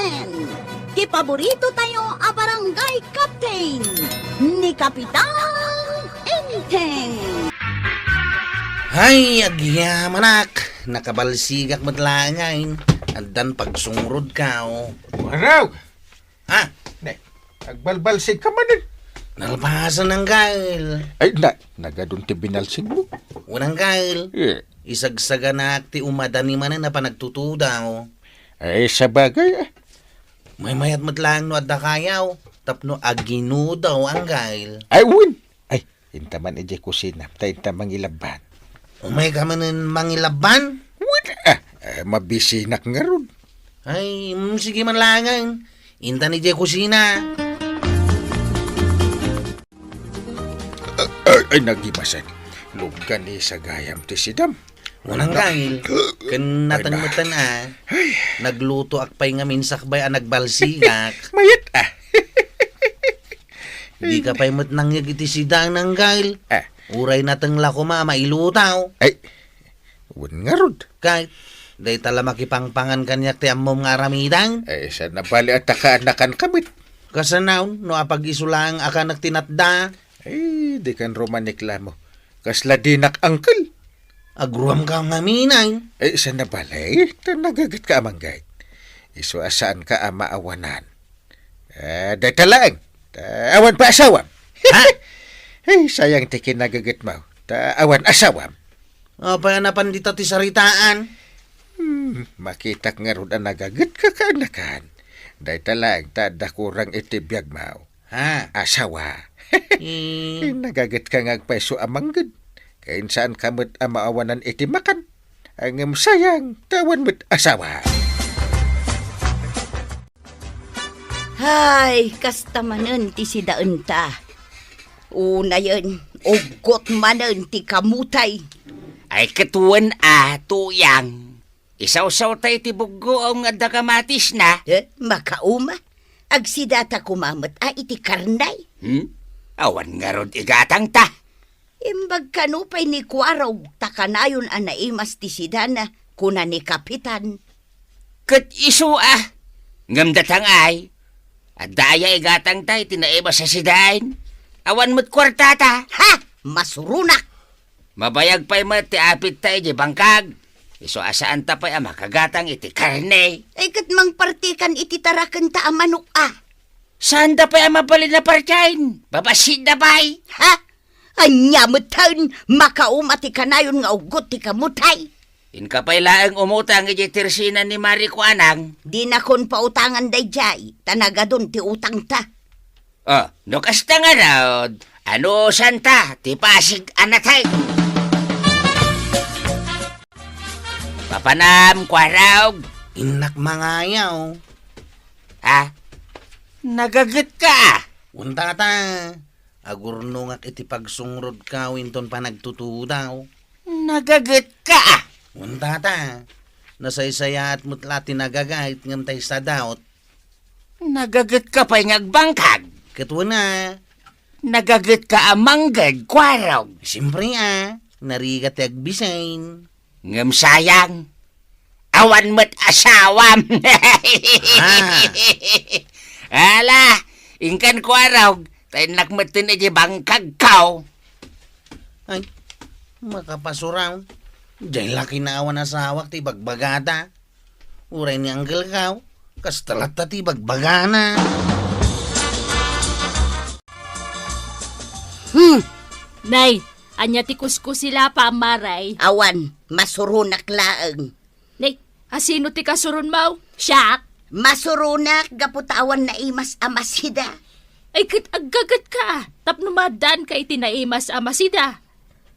Enten. Ti paborito tayo a barangay captain ni Kapitan Enteng. Hay, agyamanak. Nakabalsigak madlangain. Andan pagsungrod ka, oh. Araw! Ha? Agbalbalsig ka man eh. Nalpasan ng gail. Ay, nagadun ti binalsig mo. Unang gail. Eh, Isagsaga na ti umadani man na panagtutuda, oh. ay sa bagay May mayat matlang no adda kayaw. Tapno aginu daw ang gail. Ay, win! Ay, intaman ije kusina. Tainta mangilaban. Umay ka manin mangilaban? Win! Mabisinak nga ron. Ay, sige man langan. Inta ni Jay kusina. Ay, nagimasan. Lugan ni sa gayam ti sidam. Unang gail. Kan natangmutan nagluto akpay nga minsakbay ang nagbalsigak. Mayat Di ka pa'y matnangyag iti sidang ng gail. Ah. Uray natang lako mailutaw. Ay, win nga ron. Kahit, day tala makipangpangan kanyak ti amom nga aramidang. Ay, sa nabali at anakan kamit. Kasanaw, no apag isulang akan nagtinatda. Ay, di kan romanikla mo. Kasla dinak angkel. Agruam ka nga minay. Ay, sa nabali, nagagat ka amanggay. Iso asaan ka amaawanan. Day talang. Awan pa asawam. Ha? Ay, sayang tikin nagagat mo. Awan asawam. Apa na pandita ti saritaan? Makita nga ron ang nagagat ka kaanakan. Day talang tada kurang itibiyag mo. Ha? Asawa. Eh, Nagagat ka nga peso amanggad. Kain saan kamot amaawanan itimakan. Ang sayang tawan mo't asawa. Hay, kasta manen ti sidaan ta. Una yun, ugot manen ti kamutay. Ay katuan tuyang. Isaw-saw tayo ti bugoong nga kamatis na. Makauma, agsidata kumamot iti karnay. Awan nga ron igatang ta. Imbag kanupay ni Kuaraw, takanayon ang naimas ti sidana, kuna ni Kapitan. Kat isu ngamdatang ay. At daya igatang tayo tinaiba sa sidain. Awan mo't kwartata. Ha! Masurunak! Mabayag pa'y mo't ti apit tayo di bangkag. Iso asaan ta pa'y makagatang iti karne. Ay kat mang partikan iti tarakan ta amanok Saan da pa'y mabalin na partyain? Babasid na pa'y. Ha? Anya mutan, makauma ti kanayon nga ugot ti kamutay. In ka pa'y laang umutang iti tirsinan ni Marie Kuanang. Di na kon pautangan dayjay, tanagadon ti utang ta. No kasta nga raod. Ano santa? Ti Pasig anatay. Papanam, Kuaraw. inak mangayaw. Nagagat ka. Unta ta. Agurno nga iti pagsungrod ka winton pa nagtutudaw. Nagagat ka. Unta ta. Nasaysayat mo't lati nagagahit ngam tay sa daot. Nagagat ka pa'y ngagbangkag. Katwa na. Nagagat ka amanggad, Kuaraw. Siyempre narigat agbisain. Ngam sayang. Awan mo't asawam. Ala, ingkan Kuaraw. Tayo nakmatin iti bangkag kaw. Ay, makapasuraw. Diyan laki na awan asawak ti bagbagata. Uray ni Angel kaw. Kastalat ta ti bagbagana. Nay, anya ti kuskus sila pa maray. Awan, masurunak laeng. Nay, asino ti kasurun mo? Siyak? Masurunak, gaputawan na imas amasida. Ay kit aggagat ka. Tapno madan kay tinaimas amasida.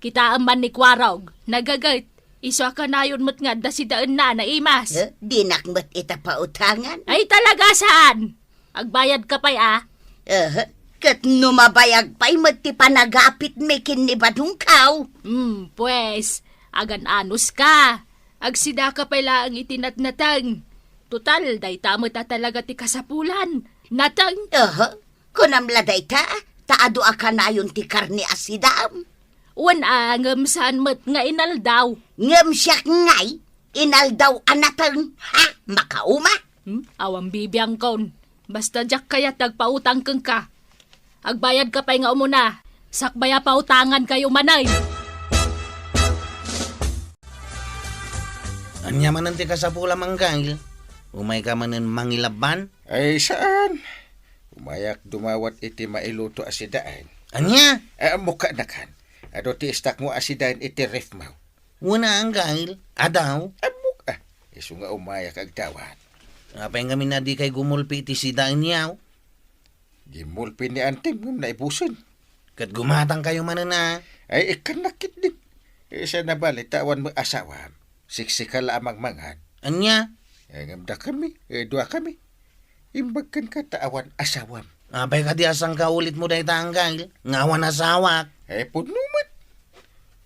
Kita aman ni Kwarog, nagagat. Iso ka na yun mo't nga da si daan na naimas. Dinakmat ita pautangan. Ay talaga saan? Agbayad ka pa'y Kat numabayag pa'y mati panagapit mekin ni Badungkaw. Pues, agan anos ka. Agsida ka pa'y laang itinatnatang. Total, day tamo ta talaga ti kasapulan. Natang, Kunam laday ta, taado ka na yun ti karni asidam. wan ngam saan mat nga inaldaw. Ngam siyak ngay, inaldaw anatang, ha, makauma. Awang bibiyang kon. Basta jak kayat nagpautang keng ka. Agbayad ka pa'y nga umuna. Sakbaya pautangan kayo manay. Anya man nanti ka sa pula manggail. Umay ka manen mangilaban. Ay saan? Umayak dumawat iti mailuto asidaan. Anya? Muka na kan. Ado ti istak mo asidaan iti ref mo. Una ang gail. Adaw. Muka. Isu nga umayak agdawat. Apay nga minadi kay gumulpi iti sidaan niyaw. Gimulpi ni anting mo na ibusin. Kat gumatang kayo manen na. Ay ikanakit din. Isa na balitawan mo asawam. Siksikal amang mangan. Anya? Ay ngamda kami. Dua kami. Imbagkan ka taawan asawam. Apay ka di asang kaulit mo dahi tanggail. Ngawan asawak. Ay punumat.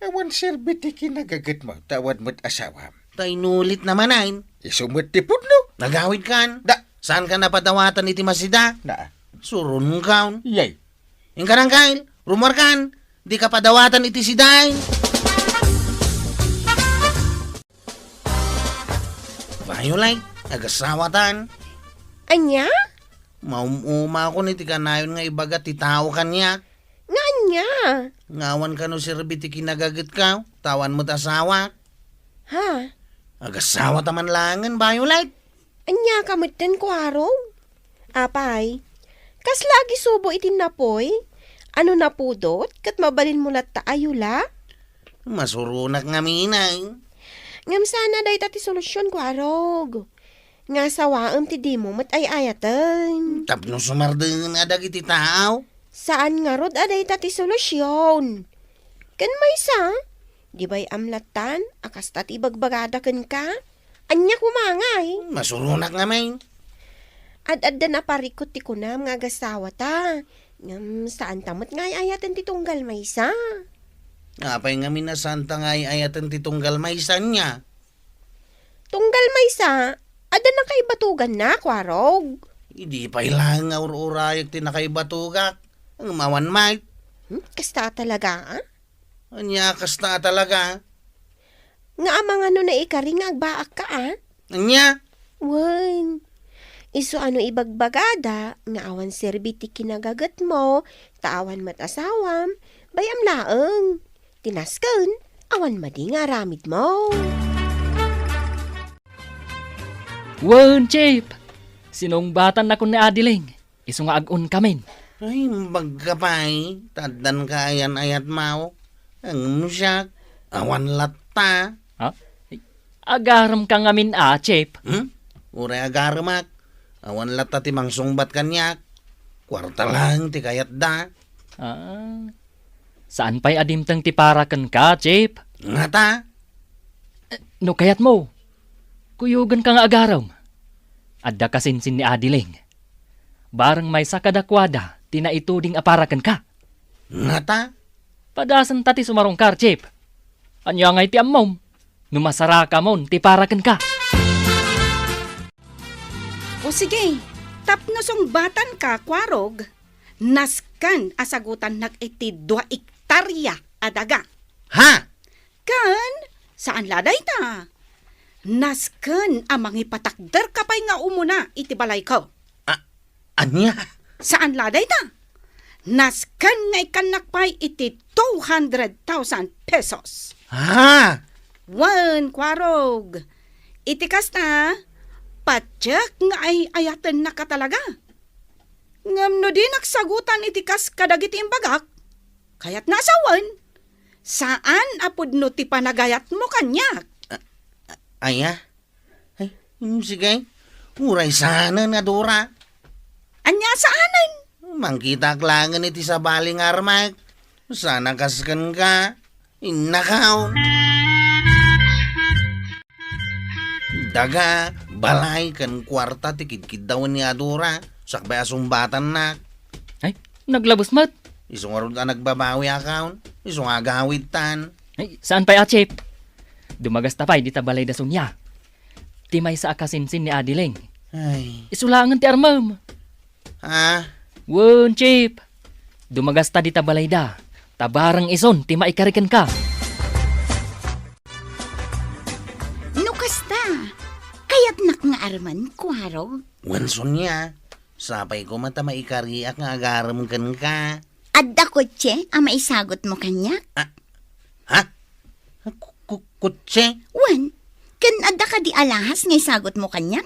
Awan serbiti kinagagat mo. Tawad mo't asawam. Tay nulit naman ay. Isumot ti pudno. Nagawid kan. Da. Saan ka napadawatan iti masida? Na. Surun kaun. Yay. Ingkarang kail. Rumor kan. Di ka padawatan iti siday. Bayulay. Agasawatan. Anya? Maumuma ko ni ti kanayon nga ibagat ti tao kanya. Nga anya? Ngawan ka no sirbi ti kinagagit ka. Tawan mo tasawa. Ha? Agasawa taman langan bayulay. Anya kamutin ko araw? Apay, kas lagi subo itin napoy? Ano na pudot? Kat mabalin mo lat taayula? Masurunak nga minay. Ngam sana day tati solusyon ko arog. Nga sawaam ti di mo mat ay ayatan. Tapno sumardengan adag iti tao. Saan nga rod aday tati solusyon? Kan may sa? Di ba'y amlatan? Akas tati bagbagada kan ka? Anya kumangay. Masurunak nga may. Ad-adda na parikot ti kunam nga gasawa ta. Ngam saan tamot nga ayatan ti tunggal may sa? Apay nga minasanta nga ayatan ti tunggal maysan niya. Tunggal may sa? Ada na kay batugan na, kwarog. Hindi pa ilang nga ururayak ti nakaibatuga. Ang mawan may. Kasta talaga, ah? Anya kasta talaga. Nga amang ano na ikari nga agbaak ka, ah? Anya? Wan. Iso ano ibagbagada, nga awan serbiti kinagagat mo, taawan mat asawam, bayam laeng. Tinasken, awan madi nga ramid mo. Wan, Chip! Sinungbatan na ko ni Adiling. Iso nga agun kamin. Ay, magkapay. Tadan ka ayan ayat mao. Ang musyak. Awan latta. Ha? Agaram ka ngamin Chip. Uray agaramak. Awan latta ti mangsungbat kanyak. Kwarta lang ti kayat da. Saan pa'y adimtang tiparakan ka, Chip? Nga ta? No kayat mo. Kuyugan ka nga agaram. Adda kasinsin ni Adiling. Barang may sakadakwada, tinaituding aparakan ka. Nga ta? Padasan tati sumarong kar, Chip. Anya ngay ti ammom. Numasara ka mon, tiparakan ka. O sige, tapno song batan ka, kwarog. Naskan asagutan nag iti 2 hektarya adaga. Ha? Kan, saan laday ta? Naskan amang ipatakder kapay nga umuna iti balay ko. Anya? Saan laday ta? Naskan nga ikanakpay iti 200,000 pesos. Ha? Wan, kwarog. Iti kasta, patyak nga ay ayatan na ka talaga. Ngam no di nagsagutan iti kas kadagiti imbagak, kayat nasawan. Saan apod no ti panagayat mo kanyak? Aya? Ay, sige. Uray sana na Dora. Anya saanan? Mangkita klangan iti sa baling armak. Sana kaskan ka. Inakaw. Daga, balay kan kwarta tikid-kid daw ni Adora. Sakbay asumbatan na. Ay, naglabos mat. Isong arun ka nagbabawi akaon. Isong agawid tan. Ay, saan pa'y Chip? Dumagas tapay di tabalay da sunya. Timay sa akasinsin ni Adiling. Ay. Isulangan ti armam. Ha? Wan, Chip. Dumagas ta di tabalay da. Tabarang ison, timay karikan ka. No kasta, kayat nak nga arman, kwarog? Wanson niya. Sapay ko mata maikariak nga agaram kan ka. Adda kotse, ama isagot mo kanya? Ha? Kutse? Wan, kan adda ka di alahas nga isagot mo kanya?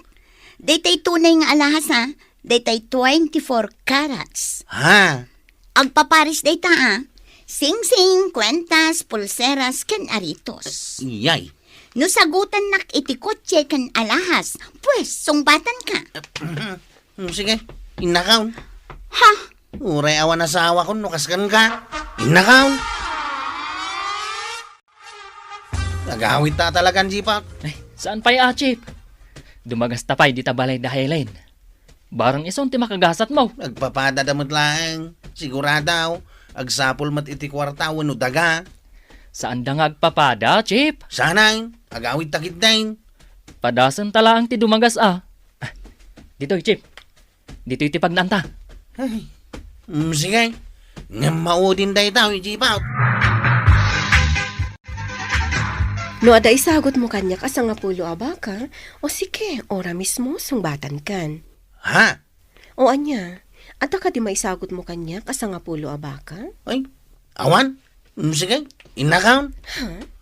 Daytay tunay nga alahas ha, daytay 24 carats. Ha? Agpaparis dayta ha, sing-sing, kwentas, pulseras, kan aritos. Iyay. No sagutan nak iti kotse kan alahas, pues sungbatan ka. Sige, inakaw. Ha? Uray awan asawa ko, nukaskan ka. Inakaw. Nagawit ta talagang jipa. Ay, saan pa'y Chip? Dumagas tapay di tabalay dahilan. Barang ison ti makagasat mo. Nagpapadadamot lang. Siguradaw. Agsapol mat iti kwarta wano daga. Saan da nga agpapada, Chip? Sanay. Agawit takit dain. Padasan tala ang ti dumagas Dito'y Chip. Dito'y ti pagnanta. Ay. Sige. Nga maudin day tao, jipa. No ada isagot mo kanya ka sa nga pulo abaka, o sige, ora mismo sungbatan kan. Ha? O anya, ata ka di maisagot mo kanya ka sa nga pulo abaka? Ay. Awan. Sige. Inakaw.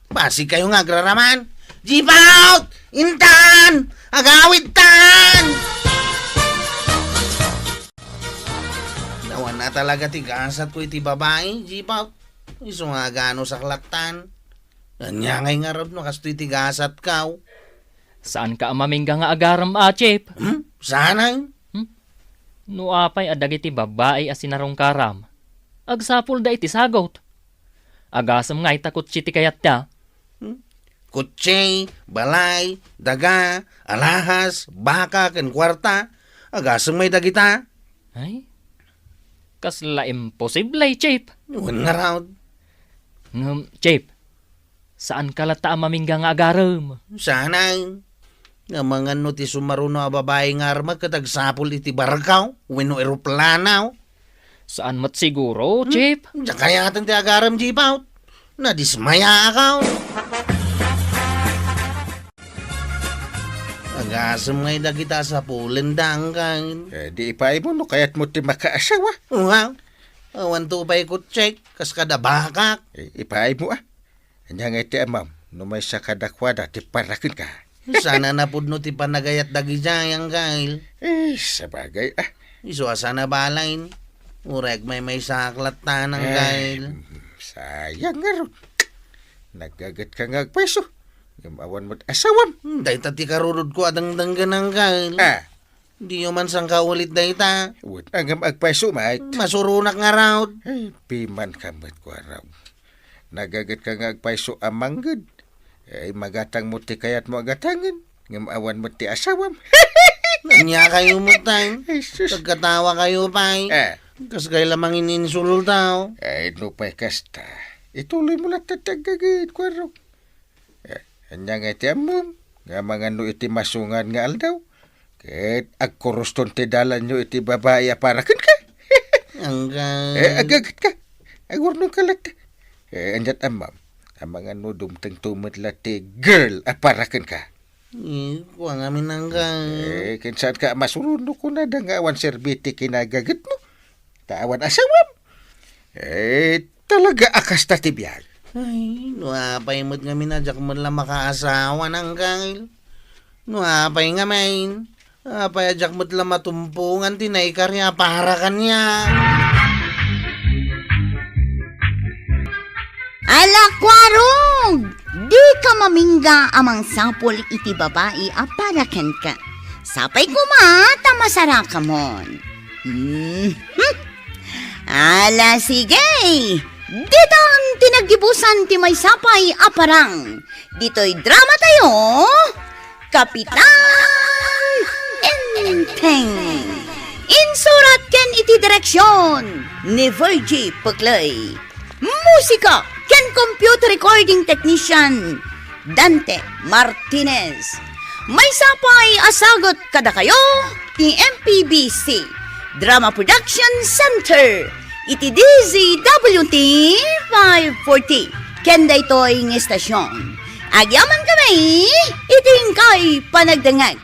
Basi kayo nga agraraman. Jipa out! Intan! Agawit tan! Nawan na talaga tigasat ko iti babae, jipa out. Iso nga gano sa klaktan. Anya ngay nga rod no kasto'y tigasat kaw. Saan ka amamingga nga agaram, Chip? Sanay. No apay adagiti babae asinarong karam. Agsapul da iti sagot. Agasam nga itakot siti kayat ta. Kutse, balay, daga, alahas, baka, ken kwarta. Agasang may dagita. Ay, kasla imposible, Chip. Wan nga raw. Chip, saan ka lata amamingga nga agaram? Sanay. Nga mga no ti sumaruno a babae nga arma katagsapol iti barkaw. Wino eroplanaw. Saan mat siguro, Chip? Diyan kaya atan ti agaram jipaw. Nadismaya akaw. Agasam ngay dagita sa pulendang kan. Di ipay mo no kayat mo ti makaasawa. Wow. Awan to pa'y kutsek. Kas kada bakak. Ipay mo Anya nga iti amam, no may sa kadakwada ti parakin ka. Sana napudno ti panagayat dagi jayang kail. Sabagay Iso asana balain. Urek may saklat tanang kail. Sayang nga ron. Nagagat ka nga agpeso. Yumawan mo't asawam. Day tati karurod ko adang dangganang kail. Di yo man sang kaulit day ta. Wad angam agpeso, mate. Masurunak nga raw. Piman kamat ko araw. Nagagat ka nga agpeso amanggad. Magatang mo ti kayat mo agatangan. Ngamawan mo ti asawam. Nanya kayo mo tayo. Pagkatawa kayo pa'y. Kas kayo lamang ininsulol tao. No pa'y kasta. Ituloy mo lang tatagagit ko araw. Anya nga iti amom. Nga mga no iti masungan nga aldaw. Ket agkoroston ti dalan nyo iti babae aparakan ka. Hanggang... Agagat ka. Agwarno ka lat. Anjat amam. Ang mga no dumtang tumatla ti girl aparakan ka. Kuha nga minanggang... Kinsaan ka masuruno ko na dangawan serbiti kinagagat mo. Tawan asawam. Talaga akas ta ti biyag. Ay, nuapay mo't nga minadyak mo lang makaasawa ng kail. Nuapay nga main. Apay adyak mo't lang matumpungan tinaykarya para kanya. Ala, kwarog! Di ka mamingga amang sapol iti babae aparakan ka. Sapay kumata masara ka mon. Ala, sige! Dito ang tinagibusan ti may sapay aparang. Dito'y drama tayo, Kapitan Enteng. Insurat ken iti direksyon ni Virgie Puglay. Musika ken computer recording technician Dante Martinez. May sapay asagot kada kayo ti MPBC Drama Production Center. Iti DZWT 540. Kenda ito'y ng estasyon. Agyaman kami, iting kay panagdangag.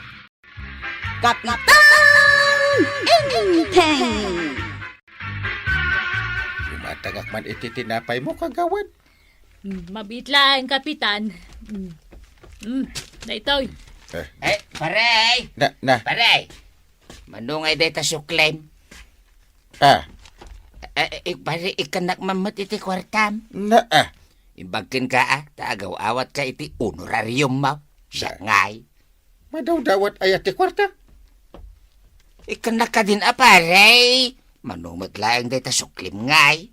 Kapitan Enteng! Gumatagak man iti tinapay mo, kagawad. Mabitlaan, Kapitan. Daytoy. Paray! Na, Paray! Manungay day ta suklem. Pare, ikanak mamot iti kwartam. Ibagkin ka taagaw awat ka iti honorarium mo. Siya ngay. Madaw-dawat ayat ti kwarta. Ikanak ka din pare. Manumot lang day ta suklim ngay.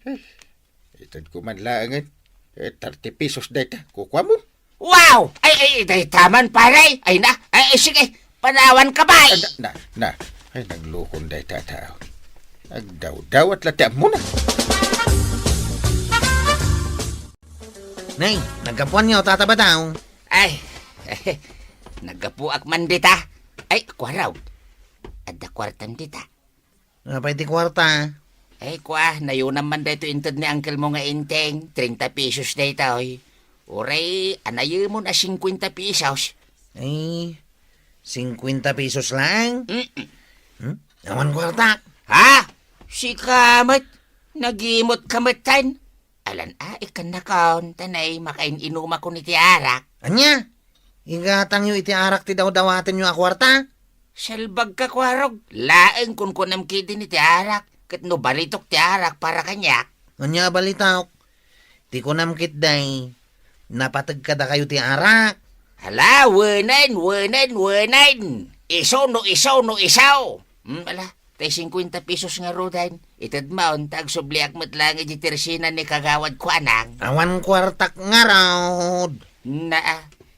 Itad ko man laangan. 30 pesos data. Kukwa mo. Wow! Ay, taman pare. Ay na, sige, panawan ka ba? Na. Ay, naglukon data tao. Agdaw-dawat latiam mo na. Nay, nagkapuan niyo, tata ba daw? Ay, nagapuak man dita. Ay, kwaraw. Adda kwartan dita. Napay ti kwarta. Ay, nayunam man dito intod ni uncle mo nga inteng. 30 pesos dita, oy. Oray, anayin mo na 50 pesos. Ay, 50 pesos lang. Mm-mm. Awan kwarta. Ha? Si kamat. Nagimot kamatan. Alan, ikan na kaon. Tanay, makain inuma ko ni tiarak. Anya? Igatang yu iti arak ti daw-dawatin yu a kwarta. Salbag ka, kwarog. Laeng kun kunam kiti ni tiarak. Kat no balitok tiarak para kanyak. Anya balitaw. Ti ko namkit day. Napatag ka da kayo ti arak. Hala, wenan. Isaw. Ala, tay 50 pesos nga rodan. Itad maon, tag subliak mo't lang iti tersina ni kagawad ko anang. Awan kwartak nga raw.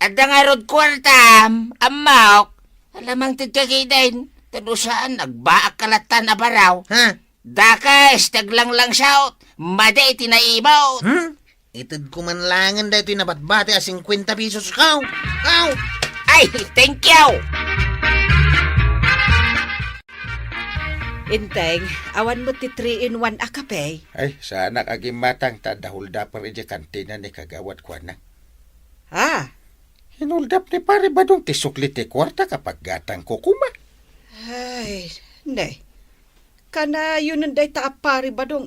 Adda nga rod kwartam, amok. Alamang tigkakidain, tanusaan, nagbaak kalatan na baraw. Ha? Dakas, taglang shout, maday tinaibaw. Itad ko man langan da ito nabatbate a 50 pesos kaw. Ay, thank you. Inteng, awan mo ti 3-in-1 akape. Ay, sana aging matang tadahulda pa rin kantina ni kagawad ko na. Hinuldap ni pare badong tisukli ti kwarta kapag gatang ko kuma. Ay, ne. Kana yun day taapari badong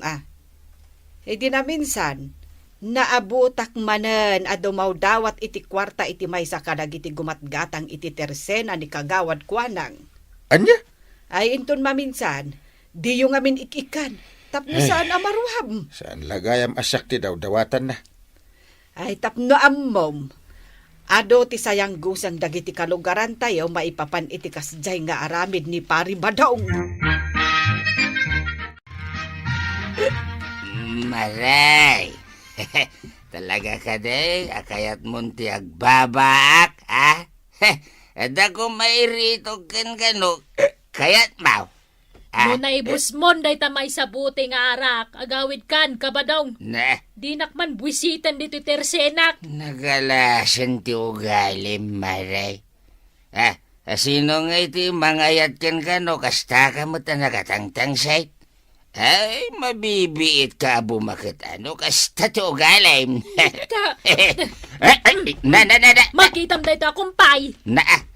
di na minsan, naabutak manen adumaw dawat iti kwarta iti may sa kadag iti gumatgatang iti tersena ni kagawad kwanang. Anya? Ay inton maminsan, di yung amin ikikan, tapno saan amaruham. Saan lagayam asyak ti daw-dawatan na. Ay tapno ammom. Ado ti sayang gusang dagiti kalugaran tayo maipapan iti kasjay nga aramid ni pari badaong. Maray. Talaga ka day, akayat munti agbabaak, Ada ko mairito ken kano, kayat mau. No naibus mon day tamay sa buti nga arak. Agawid kan, kabadong. Di nakman buwisitan dito tersenak. Nagalasan ti ugali, maray. Sino nga iti mangayat ken kano, kasta ka mo ta nakatangtang site. Ay, mabibiit ka bumakit kasta ti ugali. Makitam day ta kumpay.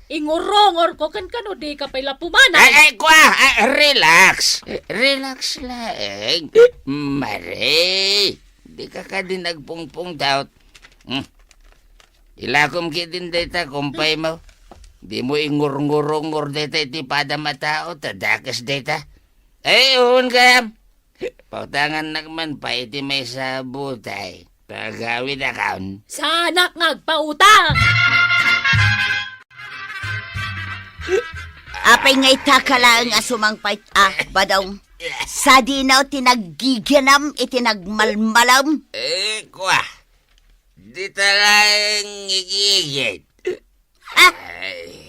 Ingurongor ko kan kano di ka pala pumanay. Ay, relax. Relax lang. Mare, di ka din nagpungpung daot. Ilakom kitin data kumpay mo. Di mo ingur-ngurongor data iti pada matao, tadakas data. Ay, uun ka. Pautangan nagman pa iti may sabutay. Pagawid akaon. Sanak ngagpautang. Apay ngay takalang asumangpait badong. Sa dinaw tinaggiganam itinagmalmalam. Di talang igigit.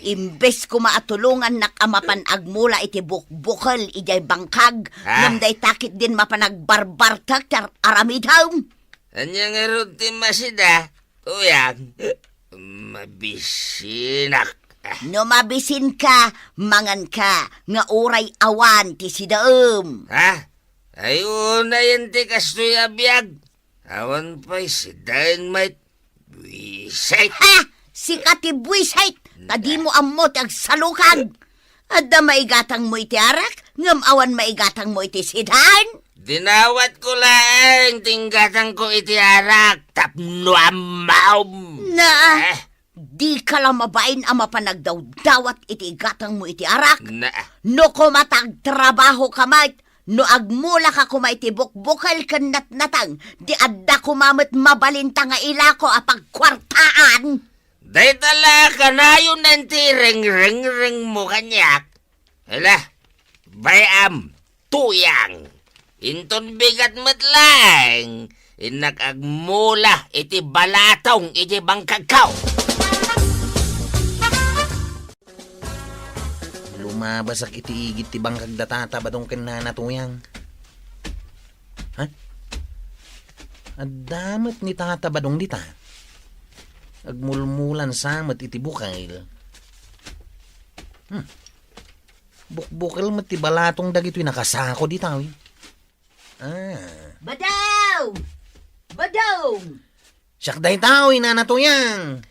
Imbes ko maatulungan nakamapan agmula iti bukbukal ijay bangkag. Namday takit din mapanagbarbartak tar aramidhaw. Anya nga ron ti masida, tuyang, mabisinak. No mabisin ka, mangan ka, nga uray awan ti sidaem. Ayun na yan ti kastoy abiyag. Awan pa'y sidain mait, buwisay. Si katibwisay, tadi mo amot ag salukag. Adda maigatang mo iti arak, ngam awan maigatang mo iti sidan. Dinawat ko lang, tinggatang ko iti arak, tapno amaw. Na, di ka lang mabain ang mapanagdaw-dawat iti gatang mo iti arak. Na, No kumatag trabaho kamay, no agmula ka kumay ti bukbukal kan natnatang, di adda kumamit mabalinta nga ilako apag kwartaan. day tala ka na yun nanti ring mo kanyak. Hala, bayam, tuyang. Inton bigat mo't lang. Inakagmula iti balatong iti bangkagkaw. Lumabasak iti igit ti bangkag datata badong kinanatuyang. Ha? Adamat ni tata badong dita. Agmulmulan samat iti bukail. Bukbukil mat ti balatong dagito'y nakasako dita. Badaw! Badaw! Siyak day tao, inanatuyang.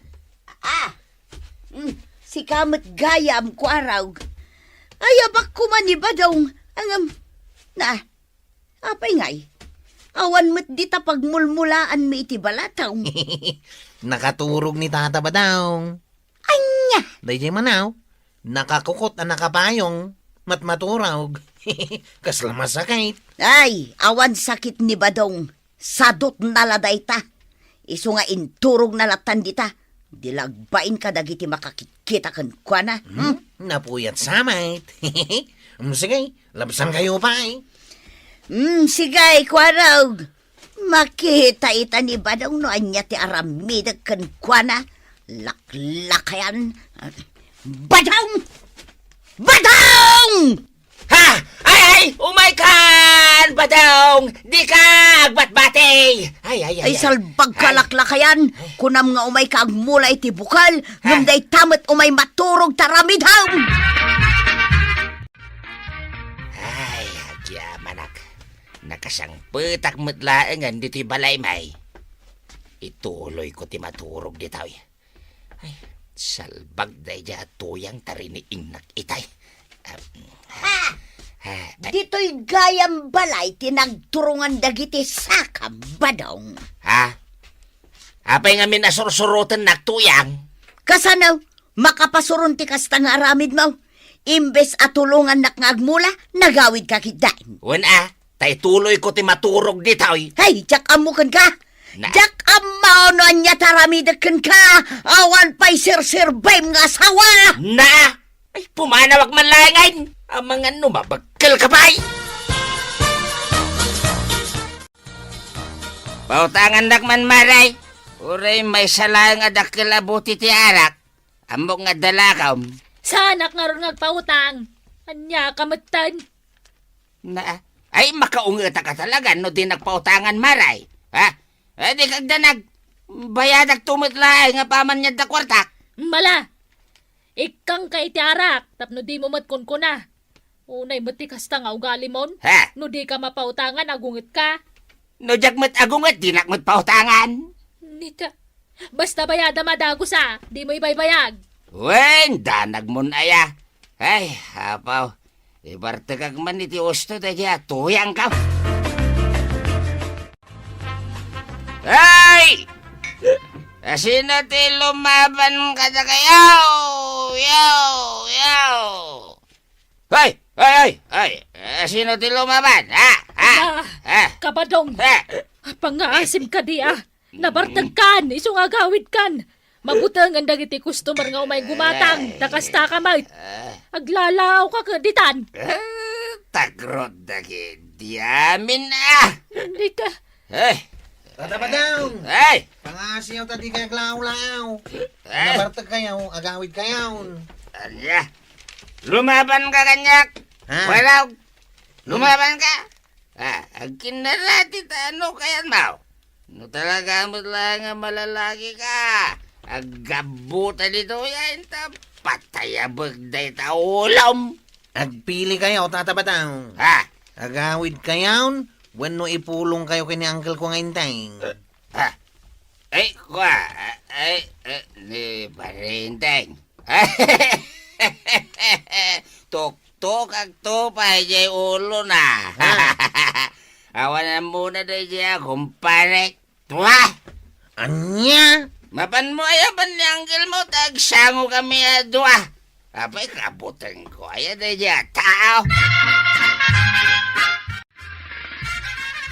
Si kamat gayam ko araw. Ay, abak kuman ni Badaw. Apay ngay. Awan mo't di tapagmulmulaan mi iti balataw. Nakaturog ni tata ba daw? Anya! Day manaw, nakakukot ang nakapayong, matmaturog. Kasla masakit. Ay, awan sakit ni Badong. Sadot naladay ta. Isu nga inturog nalatan dita. Dilagbain ka dagiti makakikita kan kwa na. Napuyat samait. Sige, labsan kayo pa eh. Sigay, kwarog. Makita ita ni Badong no anya ti aramidag kan kwa na. Laklakayan. Badong! Badong! Ha! Ay! Umay badong! Di ka agbatbate! Ay, salbag kalaklakayan. Kunam nga umay ka agmula iti bukal. Ngam day tamat umay maturog taramidham. Ay, agya manak. Nakasang petak matlaengan dito'y balay may. Ituloy ko ti maturog ditaw. Ay, salbag day dya tuyang tarini inak itay. Dito'y gayam balay tinagturungan dagiti saka Badong. Ha? Apay nga minasursurutan naktuyang? Kasanaw, makapasurun ti kasta nga aramid mo. Imbes atulungan nakngagmula, nagawid ka kidain. Wala, tay tuloy ko ti maturog ditaw. Hey, jak amukan ka. Na. Jak amaw no anya taramidakan ka. Awan pa'y sir-sir-baim nga asawa. Na! Ay, pumanawag man langan! Ang mga numabagkal ka ba'y! Pautangan dakman maray! Uray may salang adakil abuti ti arak. Amok nga dalakaw. Sanak nga ron ngagpautang. Anya kamatan. Na, ay makaungita ka talaga no di nagpautangan maray. Ha? Eh di kagdanag. Bayadak tumitlaay nga paman niya da kwartak. Mala. Ikang kay ti arak. Tapno di mo matkon ko na. Unay matikas ta nga ugali mon. Ha? No di ka mapautangan, agungit ka. No jagmat agungat di nakmat pautangan. Nita. Basta bayada madago sa. Di mo ibaybayag. Wen, danag mon aya. Ay, hapaw. Ibarte kag man iti usto daya tuyang ka. Ay! Asino ti lumaban ka na kayaw? Yaw! Ay! Asino ti lumaban? Kabadong. Ha? Pangaasim ka di Nabartag kan. Isong agawid kan. Mabutangan dagiti customer nga umay gumatang. Takasta ka mait. Aglalaw ka kaditan. Tagrod dagi. Diamin Nita. Ay! Tatapadang! Ay! Pangasiyaw tadi kaya klaw-law. Nabartag kayo, agawid kayo. Alya! Lumaban ka kanyak! Ha? Walaw! Lumaban ka! Agkin na natin ano kaya mo? No talaga mo lang nga malalaki ka. Aggabuta dito yan ta. Patayabag day ta ulam. Agpili kayo, tatapadang. Ha? Agawid kayo, wano ipulong kayo kini uncle ko ngayon tayong. Ha? Ay, kwa. Ni parinteng. Tuk-tuk ag tupay jay ulo na. Awan na muna day jay kumpare. Tuwa! Anya? Mapan mo ayaban ni Uncle mo, tagsango kami adwa. Apay kabutan ko, ayan day jay tao.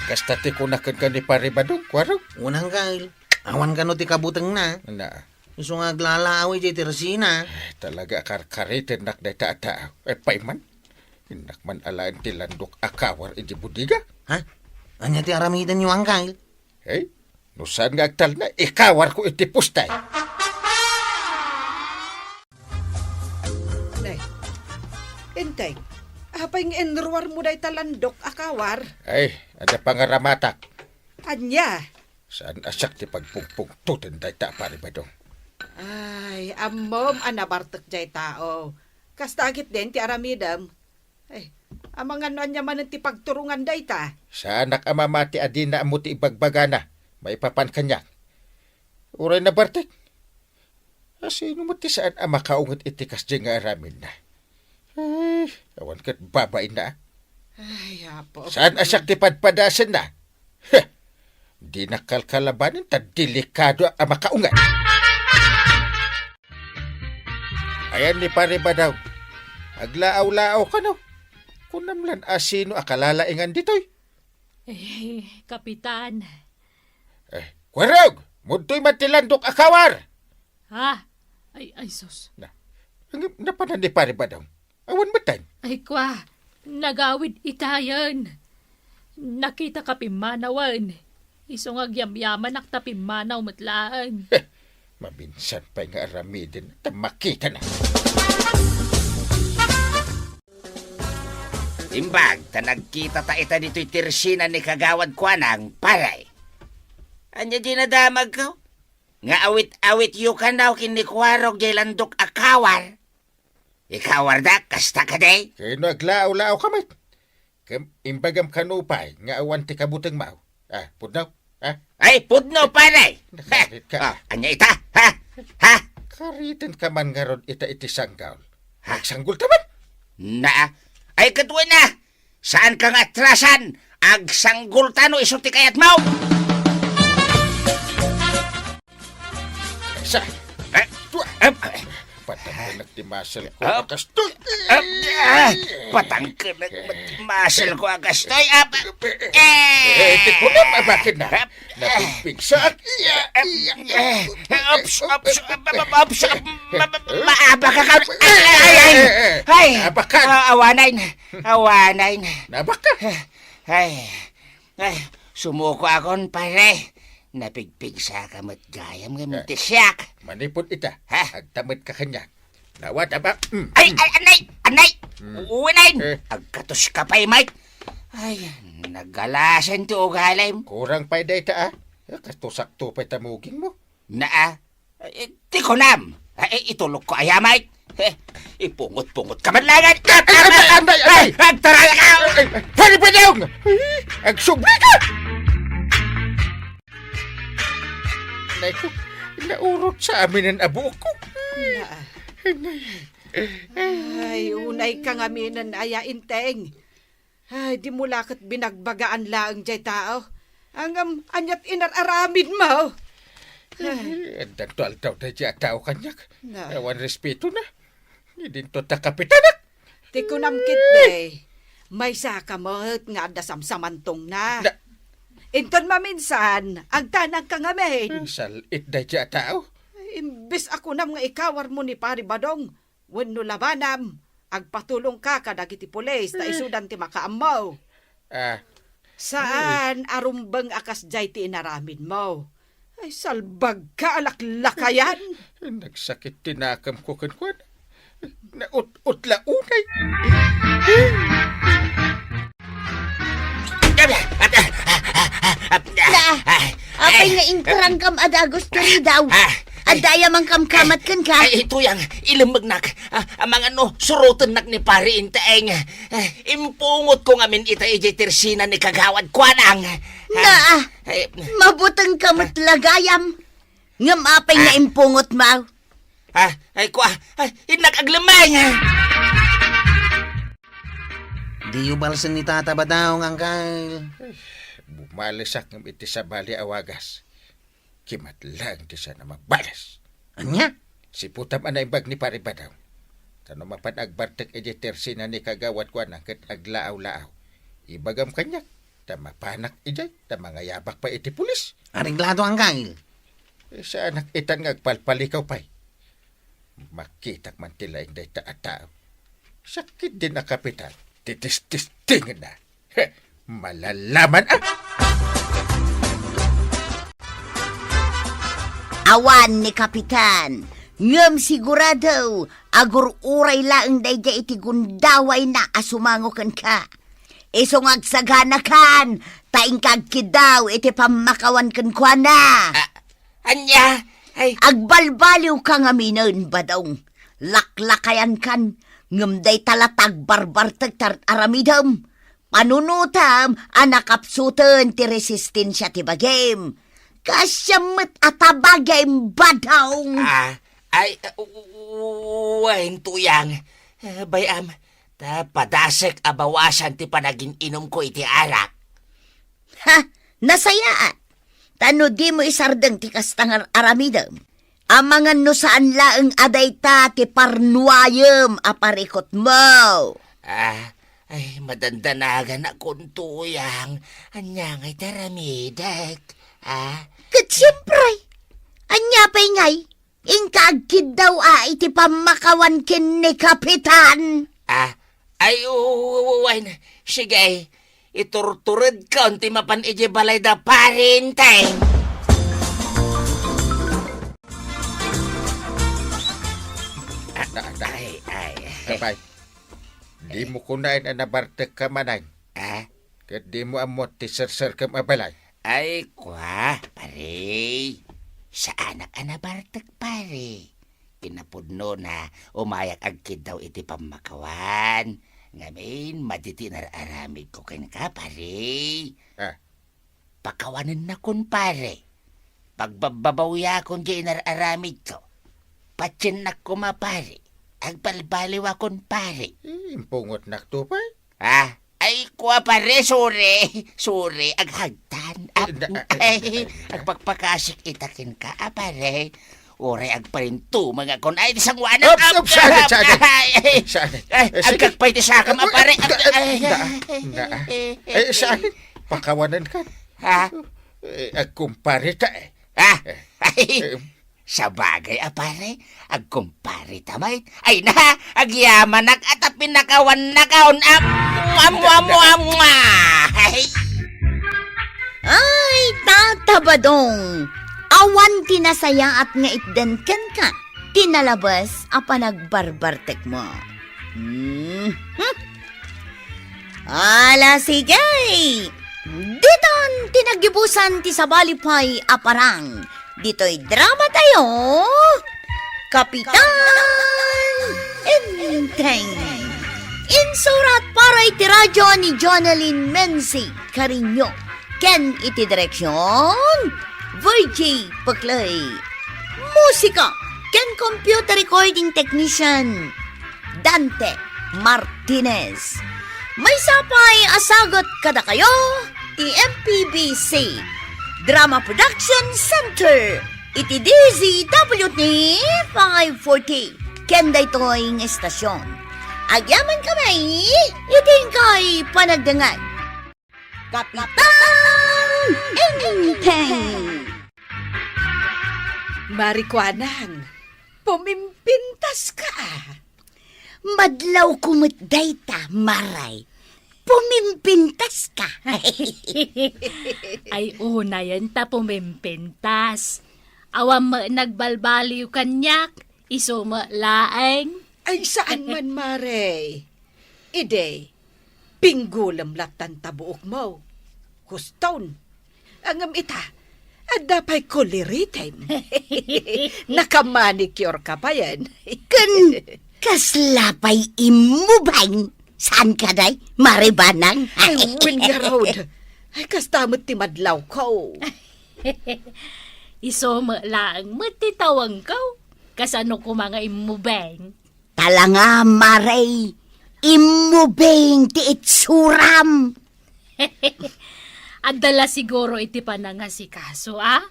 Kasta ti kunakan ka ni Pare Badong, kwarog. Unang kail. Awan ka no ti kabutang na. Na, Iso nga aglalaawi jay Teresina. talaga karkaritin nak day tao. Paiman. Hinak man alaan ti landok akawar iti budiga. Ha? Anya ti aramidan niyo ang kail? Hey, nusan nga agtal na ikawar ko iti pustay. Nay, intay, apay nga enruar mo day talandok akawar. Ay, ada pangaramatak. Anya? Saan asak ti pagpungpungtutin day ta Pare Badong. Ay, amom anabartek jay tao. Kastagit din ti aramidam. Ay, amang ano anya man ti pagturungan day ta. Sa anak amamati adina mo ti ibagbagana, may papan kanya. Uray na Bartek. Asino mo ti saan ama kaungat itikas di nga aramin na. Ay, awan kat babay na. Ay, apo. Saan asak ti padpadasan na? Heh, di nakalkalabanin ta delikado ang makaungat. Ayan ni Pare Badaw. Aglaaw-laaw ka no. Kunamlan asino akalalaingan ditoy. Kapitan. Kwarog! Muntoy matilandok akawar! Ha? Ay, sus. Napanan ni Pare Badaw. Awan matan. Ay, kwa. Nagawid itayan. Nakita ka pimanawan. Isong agyam-yaman ak tapimanaw matlaan. Mabinsan pa nga aramidin at makita na. Imbag, ta nagkita ta ita dito'y Teresina ni kagawad kwa ng paray. Anya dinadamag ko? Nga awit-awit yu ka daw kinikwarog jay landok akawar. Ikawar da, kasta ka day? Kaya naglaaw-laaw ka mat. Imbagam kanupay nga awan ti kabutang mao. Pudnaw? Ay, pudno paray! Nakalit ka. Anya ita? Ha? Karitin ka man nga ron ita iti sanggaw. Agsanggol ka man? Na, ay katwa na! Saan ka nga atrasan? Agsanggol tano iso ti kayat mo! Sa, patang ka nagtimasal ko. Kastoy! Patang ka nagmasal ko agastoy. Ti ko na bakit na? Napimpigsak. Maaba ka ka. Ay! Abakan! Awanay na. Nabaka! Ay, sumuko akon pare. Napigpig sa kamot gayam nga mitisyak. Manipod ita. Ha? Agdamit ka kanya. Nawat aba. Ay, anay! Uwinain! Agkatos ka pa'y, Mike. Ay, nagalasan to ugalay mo. Kurang pa'y day ta Katusak to pa'y tamugin mo. Ti ko nam. Itulog ko aya, Mike. Ipungot-pungot ka man langan. Anday! Agtaraya ka! Pwede pa daw! Agsubli ka! Naku, naurot sa amin ang abo ko. Ay, unay ka nga minan aya inteng. Ay, di mo lakot binagbagaan lang jay tao. Ang anyat inararamid mo. Dan to altaw na dyan tao kanyak. Na. Awan respeto na. Hindi to ta kapitanak. Ti ko namkit day. May saka mo nga da samsamantong na. Inton maminsan, agtanang ka nga men. Salit na dyan tao. Imbis ako nam nga ikawar mo ni Pare Badong. Wenno labanam. Agpatulong ka kadagiti pulis na isudan ti makaamaw. Saan arumbang akas jay ti inaramin mo? Ay, salbag ka alaklakayan. Nagsakit tinakam ko kankuan. Naut-utla unay. Apay nga inkarang kam adagos kari daw. Adaya mang kamkamat kan ka. Ay, ito yang ilamagnak. Ang mga surutan nak ni pare intaeng. Impungot ko ngamin ita ijay Teresina ni kagawad kwanang. Mabutang kamot lagayam. Ngam apay nga impungot mo. Ay, kwa, inagaglamay. Di ubalsan ni Tata Badaong, Uncle. Bumalisak ng iti sa bali awagas. Kimatlang di siya na magbalas. Anya? Si putam anay bag ni Paribadaw. Tano mapan agbartek editer sina ni kagawat ko na ket aglaaw-laaw. Ibagam kanyak. Ta mapanak ijay. Ta mga yabak pa iti pulis. Areglado, Uncle. Sa anak itan ngagpalpalikaw pa'y. Makitak man tila yung day taatao. Sakit din na kapital. Titis-tistingin na. Malalaman ah! Awan ni Kapitan. Ngem sigurado, agur uray laeng dayjay iti gundaway na asumangoken ka. Isong agsagana kan, taing kagkidaw iti pamakawan ken kuana. Anya? Ay, Agbalbaliw ka nga minon, badong. Laklakayan kan, ngem day talatag barbartag tar aramidam. Panunutam, anakapsuten ti resistensya ti bagem. Kasyamet atabagem badong. Wain tuyang. Bayam, padasek abawasan ti panagin inom ko iti arak. Ha, nasayaan. Tano di mo isardeng ti kastangar aramidam. Amangan no saan laeng aday ta ti parnuayem aparikot mo. Ay, madandanagan akong tuyang. Anya ngay taramidek. Kat siyempre, anya pa'y ngay, ingkaagkid daw iti pamakawan kin ni Kapitan. Ay, wain. Sige, iturturod ka unti mapan ije balay da parintay. Ay. Abay, di mo kunain ang nabartek ka manay. Kat di mo amot ti ser-ser kam abalay. Ay, pare. Sa anak anabartek, pare. Kinapudno na umayak agkid daw iti pamakawan. Ngamin, maditinar aramid ko ken ka, pare. Pakawanan na kun, pare. Pagbabawya kon di aramid ko. Patsin na ko, pare. Agbalbaliw akon, pare. Impungot nak to pa'y. Ay, pare, sorry, aghagtan. Agpagpakasik itakin ka, pare. Oray agparinto, mga kon. Ay, isang wanan. Saan? Agkagpay ti sakam, pare. Saan? Pakawanan ka. Agkumpare ta eh. Sa bagay, pare, agkumpare tamay. Ay na, agyaman at pinakawan na kaon. Ay, tatabadong. Awan tinasaya at nga itden ken ka. Tinalabas apa nagbarbartek mo. Ala sigay. Diton tinagibusan ti sabalipay aparang. Dito'y drama tayo. Kapitan Enteng. Insurat para iti radyo ni Jonalyn Menzi Carino. Ken iti direksyon Virgie Paclay. Musika ken computer recording technician Dante Martinez. May sapay asagot kada kayo ti MPBC Drama Production Center iti DZWT 540 ken daytoy nga estasyon. Agyaman kami iting kay panagdangan. Kapitan Enteng. Marikwanan, pumimpintas ka. Madlaw kumut dayta, maray. Pumimpintas ka. Ay, una yan ta pumimpintas. Awam mo nagbalbaliw kanyak, iso mo laeng. Ay saan man, Mare? Ide, pinggulam latan tabuok mo. Huston. Angam ita, adapay kuliritin. Nakamanicure ka pa yan. Kaslapay imubang. Saan ka day, Maribanang? Ay, Winya Road. Ay, kastamot ti madlaw ko. Iso mo laeng matitawang ko. Kasano ko mga imubeng. Talanga, Maray. Imubeng ti itsuram. Adala siguro iti panangasikaso, ah?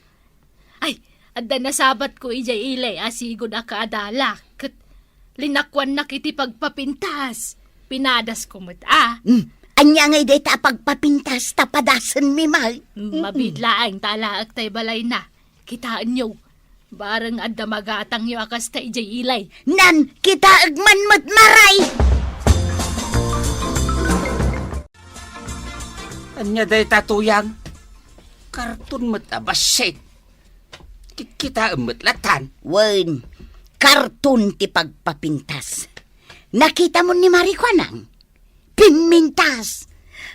Ay, adda nasabat ko ijay ilay, asigod aka adala. Kat linakwan na kiti pagpapintas. Pinadas ko mo't, ah? Anya ngay day ta pagpapintas tapadasan mi mal. Mabidlaang talaak tay balay na. Kitaan nyo. Barang adda magatang nyo akas ta ijay ilay. Nan, kita agman mo't maray. Anya day tatuyang. Karton mo't abasit. Kita mo't latan. Wen, karton ti pagpapintas. Nakita mo ni Marikwanang? Pimintas.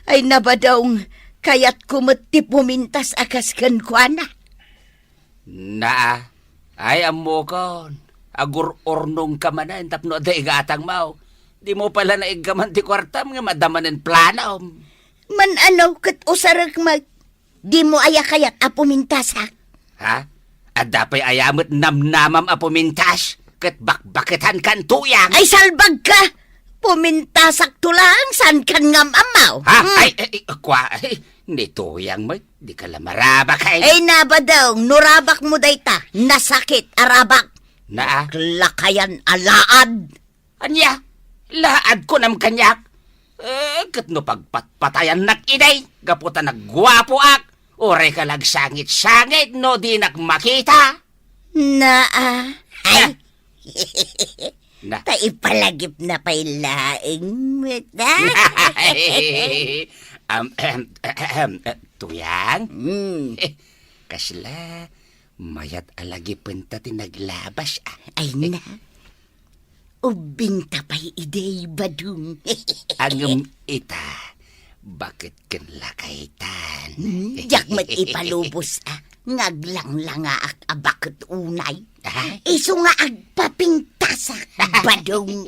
Ay nabadong kayat kumot ti pumintas akas kan kuana. Na, ay amo kon. Agur ornong kamanan tapno da igatang mau. Di mo pala na igaman ti kwartam nga madamanin planom. Man ano kat usarag mag. Di mo aya kayat a pumintas ha? Ha? At dapay ayamot namnamam apumintas. Kat bakbakitan kan tuyang. Ay salbag ka! Pumintasak tulang san kan ngam amaw. Ha? Ay, kwa, ni tuyang mo. Di ka lamaraba kay. Ay nabadong, nurabak mo dayta. Nasakit, arabak. Na, Lakayan alaad. anya? Laad ko nam kanyak. Kat no pagpatayan nak iday. Gaputa nagwapo ak. Ore ka lag sangit-sangit no di nakmakita. Naa. Ay, Na. taipalagip na pailaing mata. Tuyang? Hmm. Kasla, mayat alagi punta tinaglabas ah. Ay na. Ubing tapay iday badung. Angam ita, bakit kanlakaitan? Jak mat ipalubos ah. Ngaglang nga ak abakot unay. Ah? Iso nga agpapintasak badung.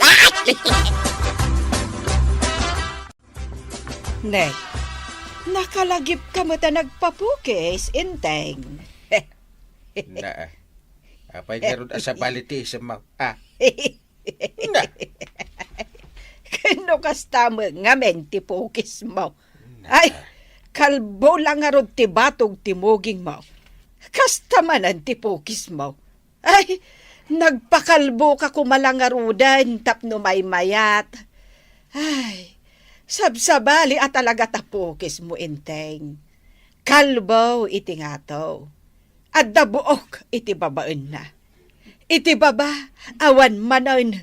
Nek, nakalagip ka mo ta nagpapukis, inteng. Na, apay nga ron asa baliti sa mau. Na, Kano kastamo nga men ti pukis mo. Ay, kalbo lang nga ron ti batog ti muging mo. Kastamanan ti pukis mo. Ay, nagpakalbo ka kumalangarudan tapno may mayat. Ay, sabsabali at talaga tapukis mo, inteng. Kalbo iti nga to. At dabuok iti babaan na. Iti baba, awan manon.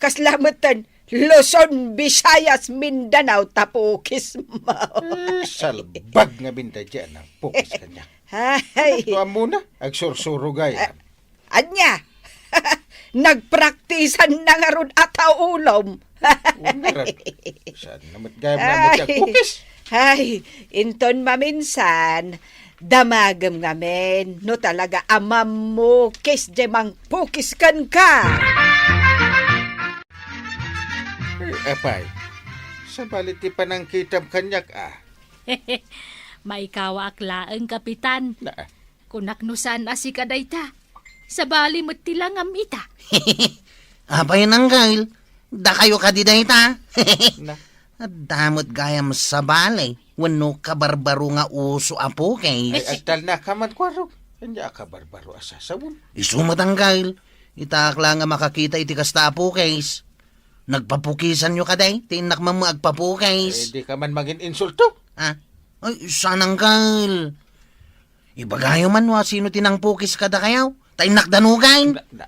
Kaslamutan, Luzon, Visayas, Mindanao, tapukis mo. salbag nga binta dyan ang pukis kanya. Ay, Tuwa muna, agsursuro gaya. anya, nagpraktisan na nga ron ataulom. Unaran, saan naman gaya mo na pukis? Ay, inton maminsan, damagam ngamen, no talaga amam mo, kes demang pukis kan ka. Apay, sa baliti pa ng kitab kanyak May kawaklaan, kapitan. Na, Kunaknusan asi kadayta. Sa bali mo't tilangam ita. Apay nang gail. Da kayo kadiday ta. na, Damot gayam sa balay. Wano ka barbaro nga uso apo kay. ay agtal na kaman kwaro. Hindi ka barbaro asasawon. Isumat ang gail. Itakla nga makakita iti kasta apo kays. Nagpapukisan nyo kaday. Tinak mo agpapukays. Di ka man maging insulto. Ah, ay, sanang gail. Ibagayo man wa sino tinangpukis kada kayaw. Tainak danugain. Na,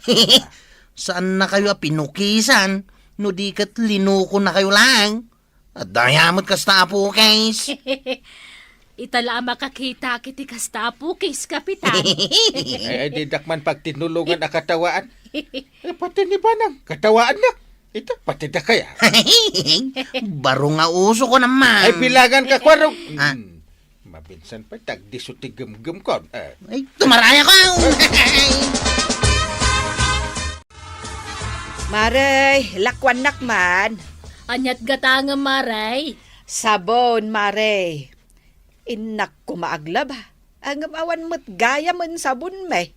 Saan na kayo pinukisan? No di kat linuko na kayo lang. At dayamot kasta apo kays. Itala makakita kiti kasta pukis, kapitan. ay di dakman pag tinulungan ang katawaan. Pati ni Banang, katawaan na. Ito, pati na kaya. Baro nga uso ko naman. Ay, bilagan ka, kwaro. Ah. Mabinsan pa, tagdiso ti gum-gum ko. Ay, tumaraya ko. Maray, lakwan nakman. Anyat gatanga maray. Sabon, Maray. Inak ko maaglab ha. Ang awan mo't gaya man sabon may.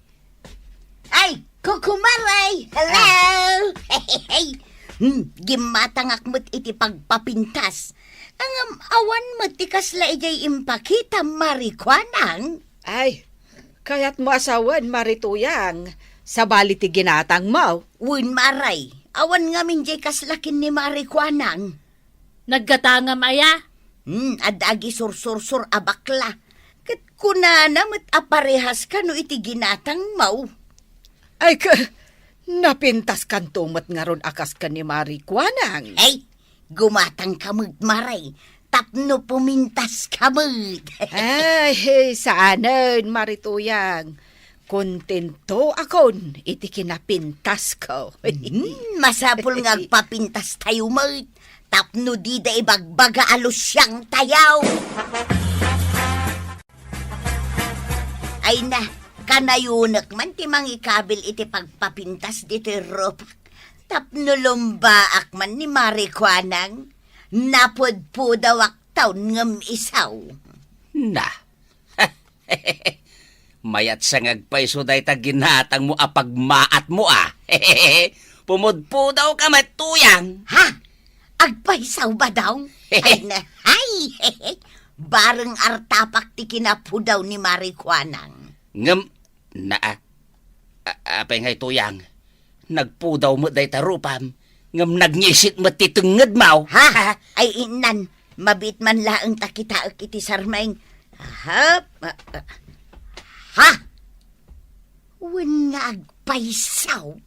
Ay, kukumaray. Hello. Hey, Gimatangak mo't iti pagpapintas. Ang awan mo't tikasla ijay impakita marikwanang. Ay, kaya't mo asawan marituyang. Sa bali ti ginatang mo. Win maray, awan nga min jay kaslakin ni marikwanang. Naggatangam aya. Adagi sur-sur-sur abakla. Kat kunana mo't aparehas ka no iti ginatang mo. Ay, napintas kan tumat nga ron akas ka ni Marikwanang. Ay, gumatang kamag maray. Tapno pumintas kamag. Ay, saanan, Marituyang. Kontento akon, iti kinapintas ko. Masapul nga agpapintas tayo mo. Tapno di da ibagbaga alos siyang tayaw. Ay na, kanayunak man ti mangikabil iti pagpapintas dito ropak. Tapno lumbaak man ni Marikwanang. Napudpudawak taon ngam isaw. Na. Mayat sa ngagpaiso day ta ginatang mo apagmaat mo Pumudpudaw ka matuyang. Ha? Agpaisaw ba daw? Ay na, ay! Bareng artapak ti kinapudaw ni Marikwanang. Ngam, na apay ngay tuyang. Nagpudaw mo day tarupam. Ngam nagnyisit mo titungad mo. Ha? Ay inan, mabit man laang takitaak iti sarmaing. Ha? Ha? Wen nga agpaisaw.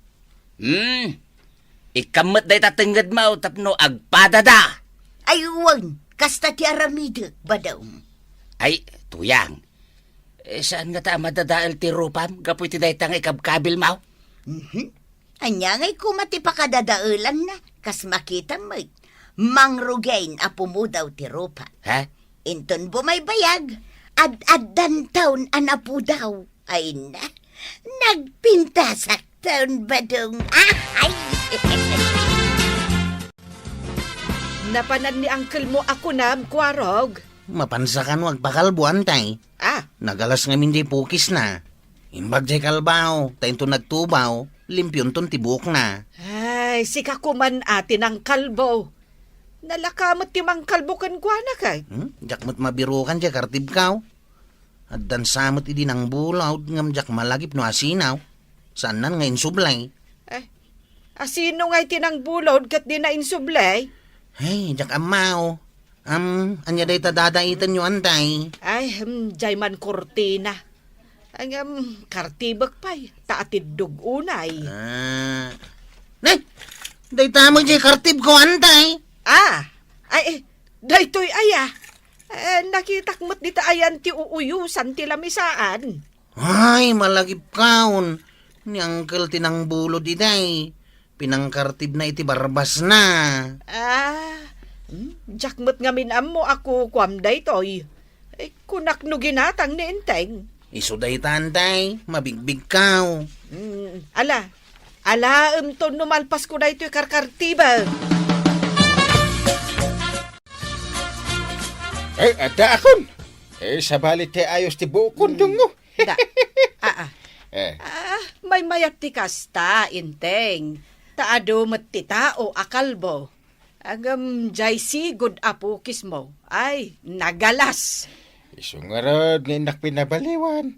Ikamot day tatungad mo tapno agpadada. Ay wan, kasta ti aramidak ba daw? Ay, tuyang. Saan nga ta madadaal ti rupam? Gapoy ti day tang ikabkabil mo? Anya ngay kumati pa kadadaulan na, kas makita mo. Mangrugain a pumudaw ti rupa. Ha? Inton bumaybayag, ad-addan taon anapu daw. Ay na, nagpintasak taon ba dong? Ay! Napanan ni uncle mo ako na, Kwarog. Mapansakan wag pakalbuan tay. Nagalas nga hindi pukis na. Imbag jay kalbaw, tayo to nagtubaw, limpyon ton tibuk na. Ay, sika kuman atin ang kalbo. Nalakamot ti mang kalbo kan kwa na kay. Jak mo't mabirukan jay kartib kaw. At dan samot idi ng bulaw, ngam jak malagip no asinaw. Saan nan ngayon sublay? Asino nga'y tinang bulod kat di na insublay? Hey, jak amaw. Anya day tadadaitan nyo antay. Ay, jay man kortina. Ang kartibak pa'y, taatid dugunay. Nay, day tamo jay kartib ko antay. Ay, daytoy aya. Nakitak mo't dita ayan ti uuyusan ti lamisaan. Ay, malagip kaon. Ni Uncle tinang bulod iday. Pinangkartib na iti barbas na. Jakmot nga minam mo ako kwam daytoy. Kunak no ginatang ni Inteng. Isuday tantay, mabigbig kaw. Ala, ton numalpas ko daytoy karkartiba. Ay, ada akon. Sa balit te ayos ti bukon dong no. May mayat ti kasta, Inteng. Taado mat ti tao akalbo. Agam jay sigod apukis mo. Ay, nagalas. Isungarad nga inak pinabaliwan.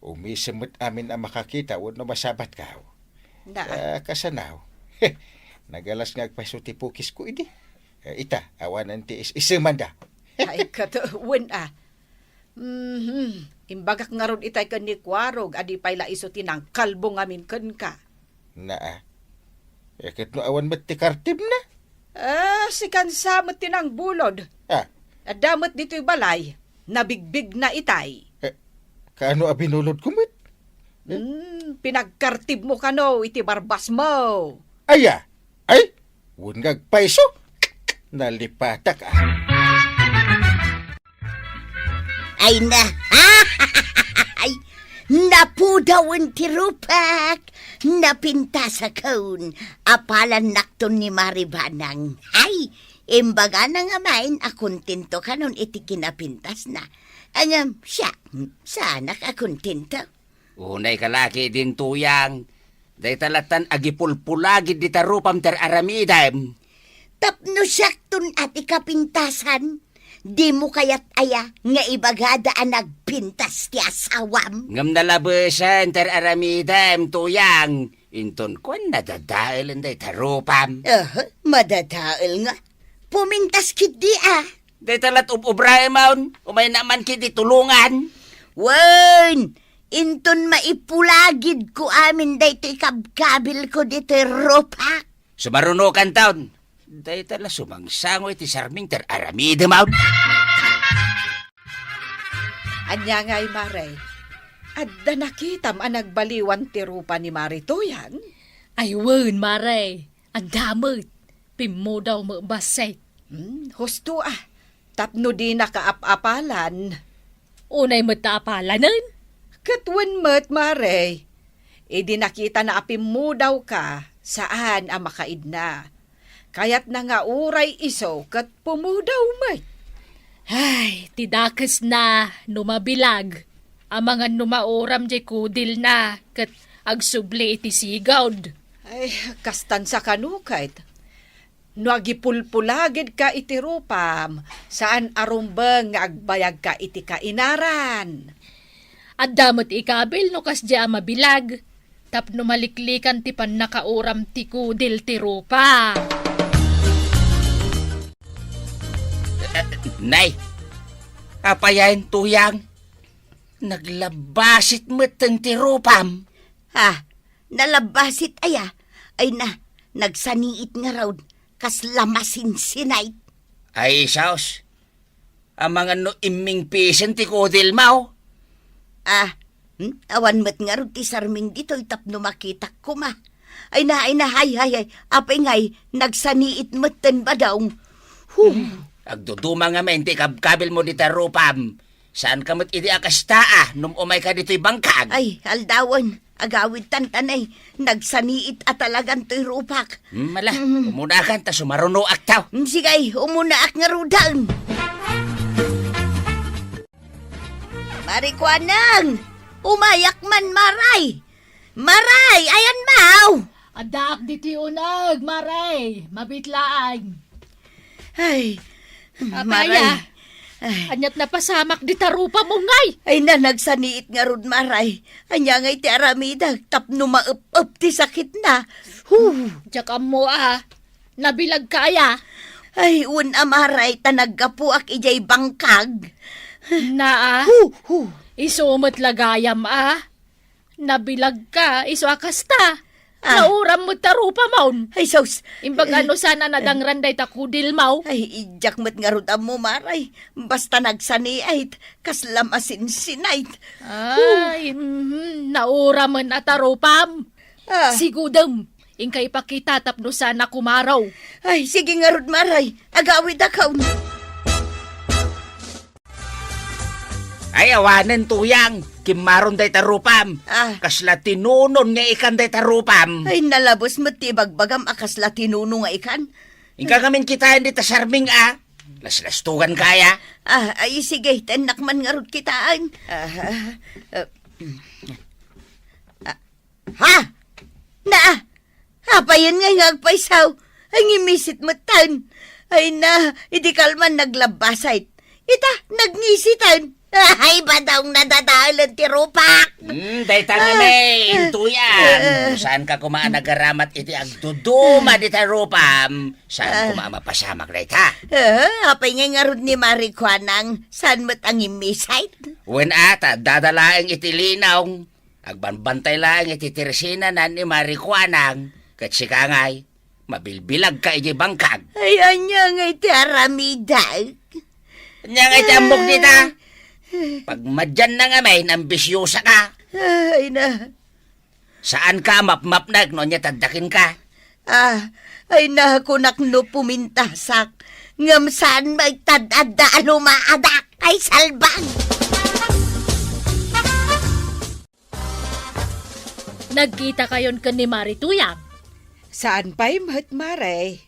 Umisamot amin ang makakita o no masabat ka. Kasanaw. Nagalas nga agpasuti pukis ko idi. Ita, awanan ti isimanda. Ay, katuwan Imbagak nga ron itay ka ni Kwarog, adi pa'y laiso tinang kalbo ngamin kan ka. Eket no awan mat ti kartib na? Si kansamot tinang bulod. Damot dito'y balay, nabigbig na itay. Kaano abinulod kumit? Pinagkartib mo kano, iti barbas mo. Ay, wun gagpaiso. Nalipatak Ay na, ay, napudawan ti rupak, napinta sa kaun, apalan nakton ni Maribanang. Ay, imbaga na nga main, akuntinto kanon iti kinapintas na. Siya, sana akuntinto. Unay kalaki din tuyang, Day talatan agipulpulagid di tarupam ter aramidam. Tapno siyaktun at ikapintasan. Di mo kaya't aya nga ibagada ang nagpintas ti asawam. Ngam nalabesan ter aramidam tuyang. Inton kwan nadadaelan day tarupam. Madadaal nga. Pumintas kit di Day talat ubrahe maun. Umay naman kiti tulungan. Wen! Inton maipulagid ko amin dayto ikabkabil ko dito ropak. Sumarunukan taon. Day tala sumangsangoy ti sarming ter aramidam maun. Anya nga'y Maray. Adda nakitam ang nagbaliwan ti rupa ni Marituyan. Ay, wen, Maray. Ang damot. Pimo daw mabasay. Husto Tapno di nakaapapalan. Unay matapalanan. Katwan mat, Maray. Di nakita na apim mo daw ka saan ang makaid na. Kaya't na nga uray iso kat pumudaw mat. Ay, tidakas na, numabilag. Ang mga numauram jay kudil na, kat agsubli iti sigawd. Ay, kastan sa kanukait. No agipulpulagid ka iti rupam, saan arumbang nga agbayag ka iti kainaran. At damot ikabil no kas di mabilag. Tapno maliklikan ti pan nakauram ti kudil ti rupa. Nay, apayain tuyang. Naglabasit mo ti rupam. Nalabasit aya. Ay nagsaniit nga raw. Kas lamasin sinay. Ay, saos. Ang mga no iming pisen ti kudil mau. Awan mat nga rin ti sarming dito tapno makita ko ma. Ay, hay. Apay ngay, nagsaniit matan ba daw? Agduduma nga men ti kabkabil mo di tarupam. Saan ka mo't iti akastaa nung umay ka dito'y bangkag? Ay, aldawan. Agawid tantanay. Nagsaniit at talagang to'y rupak. Mala, umunakan ta sumarunoak taw. Sigay, umunaak nga rudan. Marikwanang! Umayak man, Maray! Maray, ayan mau! Adak diti unag, Maray. Mabitlaan. Ay, Apaya. Anyat na pasamak di tarupa mo ngay. Ay nagsaniit nga rod, Maray. Anya ngay ti aramida, tapno maup-up ti sakit na. Diyak mo nabilag kaya. Ay, Maray, tanaggapuak ijay bangkag. Na isumot lagayam nabilag ka, iso akasta. Nauram mo tarupa maun. Ay, sos. Imbag ano sana nadangranday takudil mau. Ay, ijak met nga rod mo, Maray. Basta nagsaniait, kaslamasin sinait. Ay, nauram man atarupam. Sigudam, ingkay pakita tapno sana kumaraw. Ay, sige nga rod, Maray. Agawid akaw. Ay, awanan tuyang. Kimaron day tarupam. Kasla tinunon nga ikan day tarupam. Ay, nalabos mo tibagbagam akas latinuno nga ikan. Ingka kamin kitain di tasarming Laslastugan kaya. Ay, sige, tanakman nga rod kitaan. Apayan nga agpaisaw. Ay, ngimisit mo tan. Ay idi kalman naglabasay. Ita, nagnisitan. Ay, badang nadadaalan ti rupak. Day tanganay, tuyan. Saan ka kumaan nagaramat iti agduduma di tarupam? Saan kumama pasamak day ta? Apay nga rod ni Marikwanang, saan mat ang imisay? Wen ata, dadalaeng iti linaw. Agbanbantay lang iti tirsina na ni Marikwanang. Kat si kangay, mabilbilag ka iti bangkag. Ay, anya nga iti aramidag. Anya nga iti ambog dita. Pag madyan na nga may, ambisyosa ka. Ay na. Saan ka map-mapnag no niya tadakin ka? Ay na kunak no pumintasak. Ngam saan may tadada lumaadak ay salbang. Nagkita kayon ka ni Marituyang. Saan pa'y mat, Maray?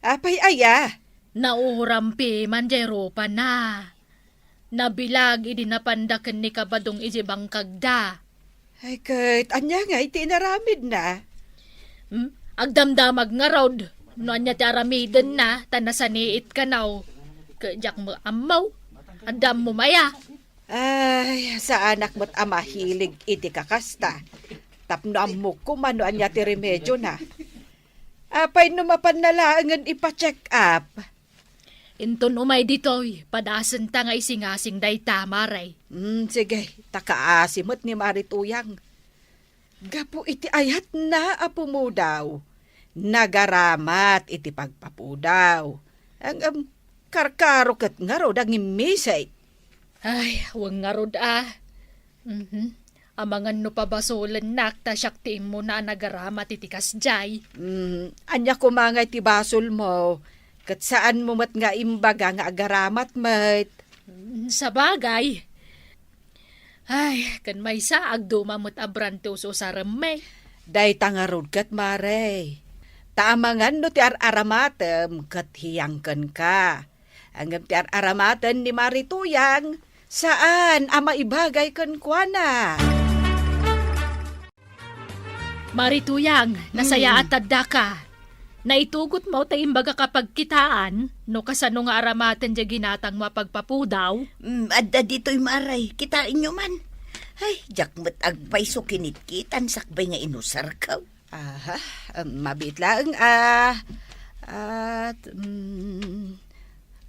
Apay aya. Naurampi man jay ropa na. Nabilag idi napandaken ni kabadong iji bangkagda. Ay, kahit anya nga itinaramid na. Agdamdamag nga rod. No anya ti aramiden na, tanasaniit ka naw. Kajak mo amaw. Andam mo maya. Ay, sa anak mo't ama hilig iti kakasta. Tapno amok ko mano anya ti remedyo na. Apay numapan na laangan ipa-check up. Inton umay ditoy, padasan ta nga isingasing day tamaray. Sige, takaasimot ni Marituyang. Gapo iti ayat na apo mo daw. Nagaramat iti pagpapudaw. Ang karkaro kat nga ro dangimisay. Ay, wang nga rod Amangan no pabasulan nak, ta syaktiin mo na nagarama titikas jay. Anya kumangay ti basol mo. Kat saan mo mat nga imbaga nga agaramat mat. Sa bagay. Ay, kan may saag dumamot abranto so sa ramay. Day tangarod kat mare. Taamangan no ti aramatem kat hiyangkan ka. Ang ti aramaten ni Marituyang, saan ama ibagay kan kuana? Marituyang, nasaya at tadda ka. Naitugot mo ta imbaga kapag kitaan, no kasano nga aramaten dya ginatang mapagpapudaw. Adda dito'y maray, kitain nyo man. Ay, jakmat agpay so kinitkitan sakbay nga inusar ka. Aha, mabit lang.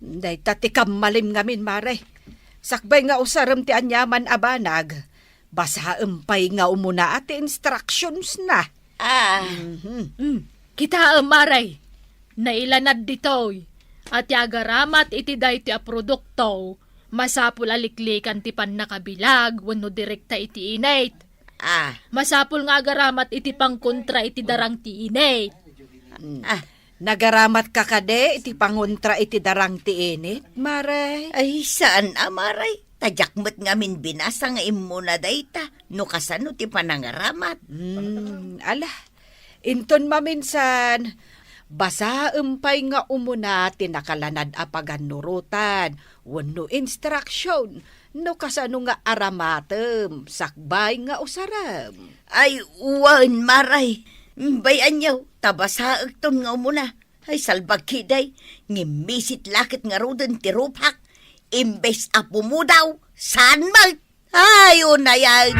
Day tatikam malim ngamin, mare. Sakbay nga usaram ti anyaman abanag. Basa empay nga umuna ati instructions na. Kita maray, nailanad ditoy. At yagaramat iti day ti a produkto, masapul aliklikan ti pan nakabilag, wano direkta iti inate. Masapul nga agaramat iti pangkontra iti darang ti inate. Nagaramat ka kade iti pangontra iti darang ti init, mare. Ay, saan amaray? Tajakmat ngamin binasa nga imuna dayta, no kasano ti panangaramat. Ala, inton maminsan, basa empay nga umuna tinakalanad apagan nurutan, wano instruction, no kasano nga aramatem, sakbay nga usaram. Ay, uwan maray. Bayan yaw, tabasaag ton nga umuna. Ay, salbag kiday, ngimisit lakit nga roden ti rupak. Imbes apo mo daw, saan mag? Ayaw na yan.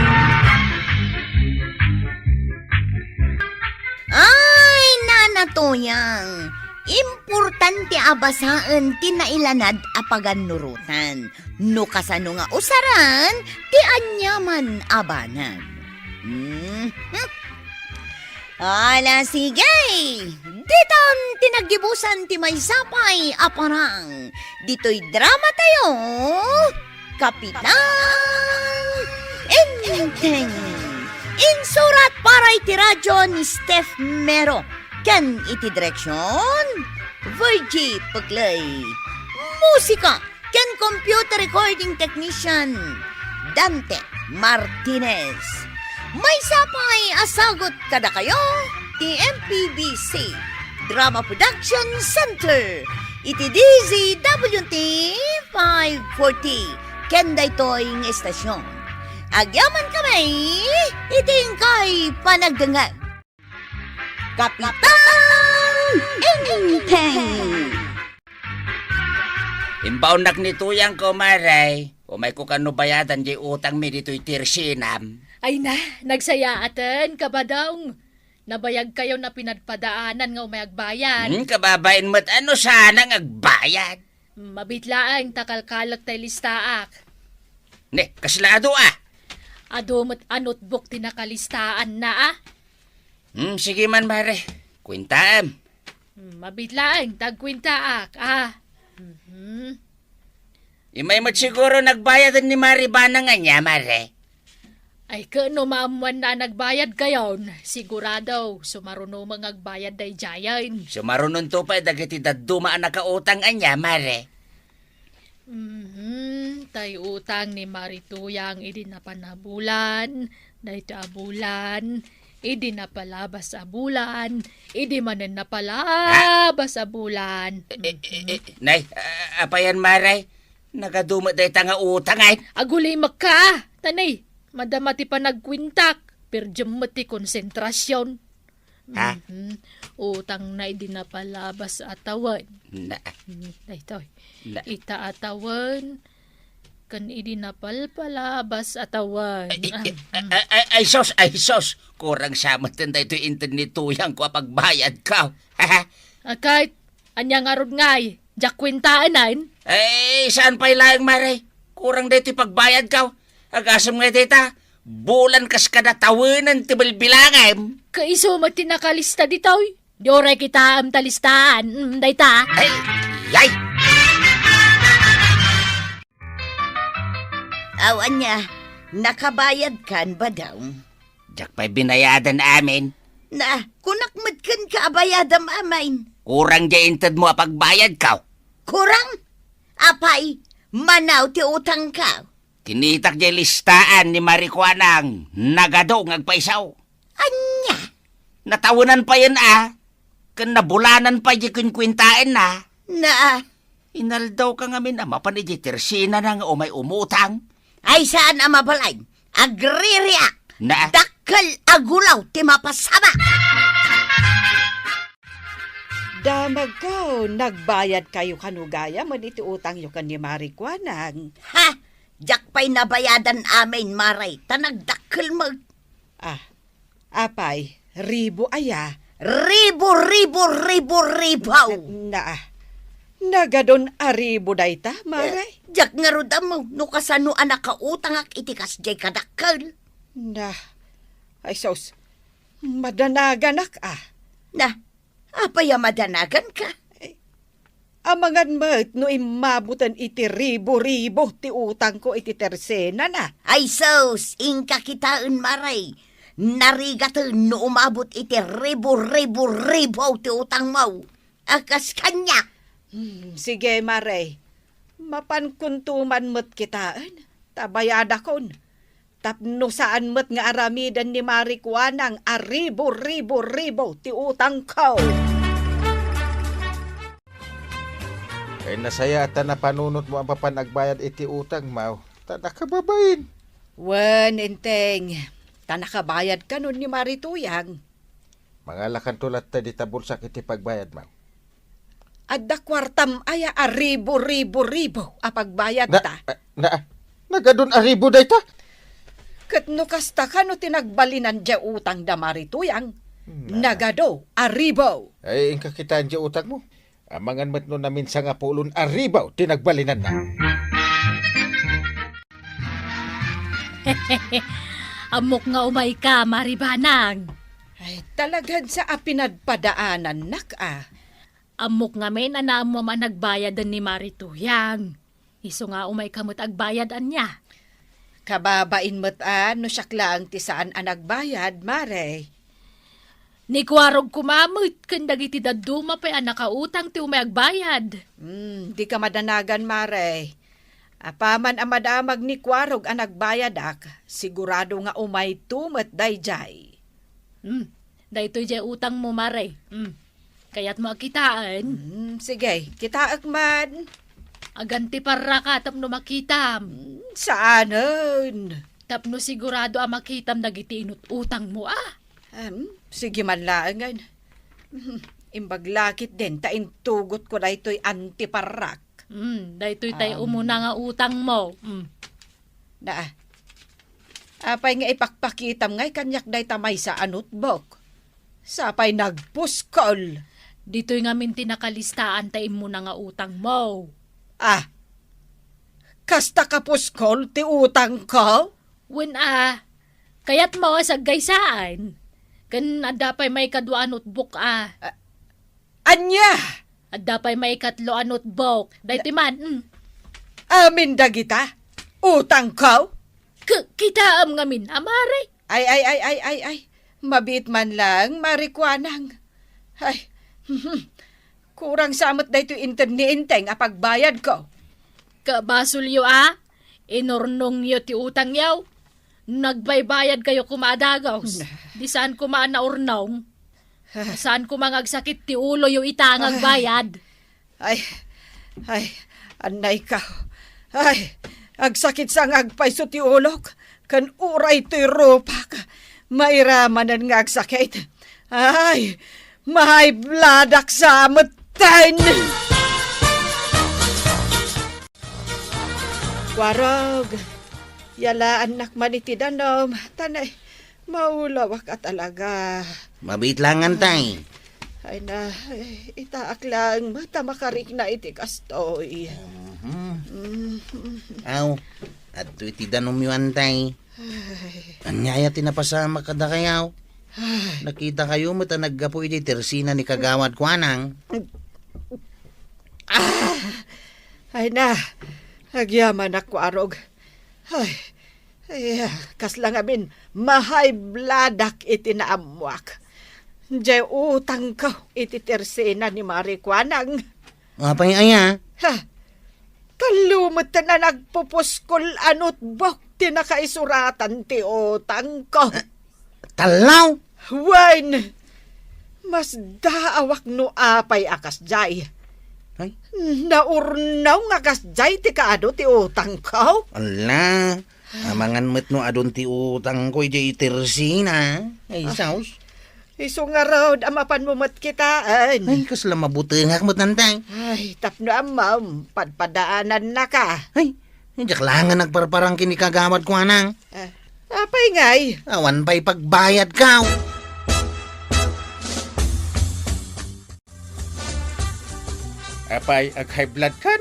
Ay, nanatoyang. Importante abasaan ti nailanad apagan nurutan. No kasano nga usaran, ti anyaman abanan. Ala, sige! Diton tinagibusan ti may sapay aparang. Dito'y drama tayo. Kapitan Enteng. Insurat para iti radyo ni Steph Mero. Ken iti direksyon Virgie Paglay. Musika ken computer recording technician Dante Martinez. May sapay asagot kada kayo ti MPBC Drama Production Center iti DZWT 540 ken daytoy nga estasyon. Agyaman kami iting kay panagdangag. Kapitan Enteng. Imbaunak ni tuyang ko, maray. Umay ko kano bayadan di utang mi dito'y tirsinam. Ay na, nagsaya aten, kabadong. Nabayag kayo na pinadpadaanan nga umayagbayan. Kababain mo't ano sanang agbayad? Mabitlaang takalkalak tay listaak. Ne, kaslado Adumot anotbook tinakalistaan na Sige man, mare. Kwintaam. Mabitlaang tagkwintaak Imay mo't siguro nagbayad ni Maribana nga niya, mare. Ay kano maamuan na nagbayad kayon, sigurado sumaruno mga agbayad day jayan. Sumarunon to pa dagiti daduma ang nakautang anya, mare. Tay utang ni Marituyang idi na panabulan, day abulan, idi na palabas sa bulan, idi manen na palabas sa bulan. Nay, apayan, mare. Nagaduma day tanga utang ay. Agulay magka, tanay. Madama ti pa nagkwintak, pero mati konsentrasyon. Ha? Utang na di na palabas atawan. Na, Daytoy. na. Ita atawan, kan idi na palabas atawan. Ay, sos. Kurang samat din dito internet tuyang ko pagbayad ka. Kahit anyang arod ngay, jak kwintaanan. Saan pa ilang mare? Kurang dito pagbayad ka. Agasam nga dita. Bulan kas kada tawanan tibalbilangam. Kaiso mati nakalista ditoy. Di oray kita am talistaan. Dayta. Ay, yay! Awan niya, nakabayad kan ba daw? Jak pa'y binayadan amin. Na, kunakmat kan ka abayadam amain. Kurang jaintad mo pagbayad ka. Kurang? Apay, manaw ti utang ka. Tinitak jay listaan ni Marikuanang nagado ngagpaisaw. Anya? Natawanan pa yan Kan nabulanan pa jay kwinkwintaan na. Na, Inaldaw ka nga min mapan iji tersina na nga umay umutang. ay saan ang mabalay? Agririak. Na, Dakkel agulaw ti mapasama. Damag ka, nagbayad kayo kanugaya, man iti utang yu kan ni Marikuanang. Ha? Jak pa'y nabayadan amin, maray. Tanagdakkel mag... Apay, ribo aya. Ribo. Nagadon aribo dayta, maray. Jak nga ruda mo, no kasano anak ka utang ak itikas jay kadakkel. Ay sos, madanagan Na, apay madanagan ka? Amangan mat no imabutan iti ribo-ribo ti utang ko iti tersena na. Ay sos, ingka kitaan maray. Narigatan no umabot iti ribo ti utang mo. Akas kanya. Sige maray, mapankuntuman mo't kitaan. Tabayada kon. Tapno saan mo't nga aramidan ni Marikuanang aribo ti utang ko. Kay nasaya at na panunot mo ang papanagbayad iti utang, Mau. Tanakababain. Wen, enteng. Tanakabayad ka nun ni Marituyang. Mga lakan tulat ta di tabulsak iti pagbayad, Mau. Adda kwartam aya aribo apagbayad ta. Nagadun aribo day ta? Kat no kasta ka no tinagbalinan dya utang da Marituyang. Nagado, aribo. Ay, ingka kitaan di utang mo. Amangan mat no namin sa nga pulon aribaw, tinagbalinan na. Amok nga umay ka, Maribanang. Ay, talagan sa apinadpadaanan Amok nga may nanaam mo man nagbayadan ni Marituyang. Iso nga umay kamot agbayadan niya. Kababain mo't no syakla ang tisaan ang nagbayad, Mare. Ni kwarog kumamot, kandag iti daduma pa ang nakautang ti umay agbayad. Di ka madanagan, Mare. Apaman ang madamag ni kwarog ang nagbayad sigurado nga umay tumat dayjay. Daytoy jay utang mo, Mare. Kaya't mo akitaan. Sige, kita akman. Aganti para ka, tapno makitam. Saanon? Tapno sigurado ang makitam dagiti inut utang mo Sige man laangan. Imbaglakit din, taintugot ko na ito'y antiparak. Daytoy tayo umuna nga utang mo. Apay nga ipakpakitam ngay kanyak day tamay sa anutbok. Sapay nagpuskol. Dito'y nga minti nakalistaan tayo muna nga utang mo. Kasta kapuskol ti utang ko? When kaya't mo sa gaysaan. Kan adapay may kadwa notebook Anya? Adapay may katlo notebook. Daytoy man. Amin dagita? Utang ko? Kita am ngamin, amare. Ay. Mabit man lang, Marikuanang. Ay, kurang samot da ito inteng apagbayad ko. Kabasulyo inornong yo ti utang yaw. Nagbaybayad kayo kumadagaws. Di saan kumaan na urnong. Saan kumangagsakit ti ulo yo itangag bayad. Ay, anay ka. Ay, agsakit sang agpay so ti ulok. kan uray to'y rupak. Mairamanan nga agsakit. Ay, mahay bladak sa amatan. Warog, yala anak manitidanom, tanay, maulawa ka talaga. Mabit langan tay. Ay na, itaak lang, mata makarik na iti kastoy. Aw, at iti danom yun tay. Anyaya tinapasama kada kayaw. Nakita kayo mata naggapo iti tersina ni kagawad ko anang. Ay na, agyaman ako arog. Ay, kaslang amin, mahay bladak iti naamwak. Diyay utang ko iti tersina ni Marikwanang. Apay aya. Ha, talumot na nagpupuskol anot bok tinakaisuratan ti utang ko. Talaw! Wine, mas daawak no apay akas jay. Ay, Naurnaw nga akas jay ti kaado ti utang ko. ala. Amangan mo't no adon ti utang ko iti tersina. Ay, saus. Iso nga raw, amapan mo mat kitaan. Ay, kasla mabutengak mo't nantay. Ay, tapno amam, padpadaanan na ka. Ay, hindi langan nagparparang kini kagawad ko anang. Apay ngay. Awan pa'y pagbayad ka. Apay ag high blood kan?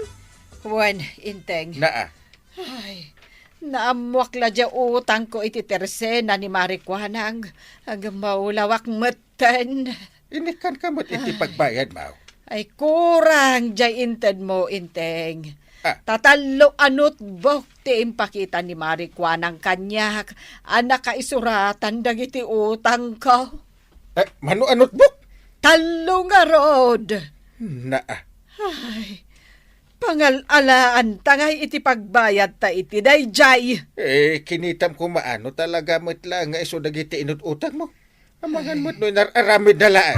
Juan, inteng. Naa. Ay, naamwak la dya utang ko iti tersena ni Marikwanang. Ang maulawak matan. Inikan ka mo't iti pagbayad mo. Ay, kurang dya inted mo, inteng. Ah. Tatalo anot bok ti impakita ni Marikwanang kanyak. Anak kaisuratan dagiti utang ko. Mano anot buk? Talo nga rod. Naa. Ay, pangalalaan tangay iti pagbayad ta iti dayjay. Kinitam ko maano talaga mo't lang nga iso dagiti inut utang mo. Amangan mo't no nararamid na laan.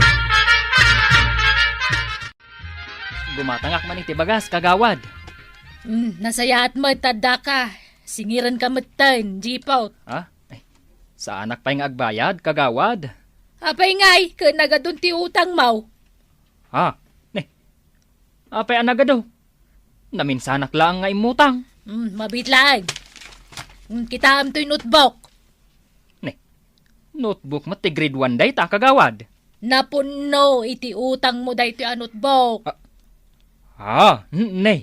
Gumatangak man iti bagas, kagawad. Nasayaat mo, tada ka. Singiran ka matan, jipaw. Ha? Ay, sa anak pa'y nga agbayad, kagawad. Apay ngay, ka nagadun ti utang mau. Ha? Apay anaga daw. Naminsanak lang nga imutang. Mabitlaan. Kita am to'y notebook. Notebook mo ti grade 1 day ta, kagawad. Napuno, iti utang mo dahi ti notebook. Ne.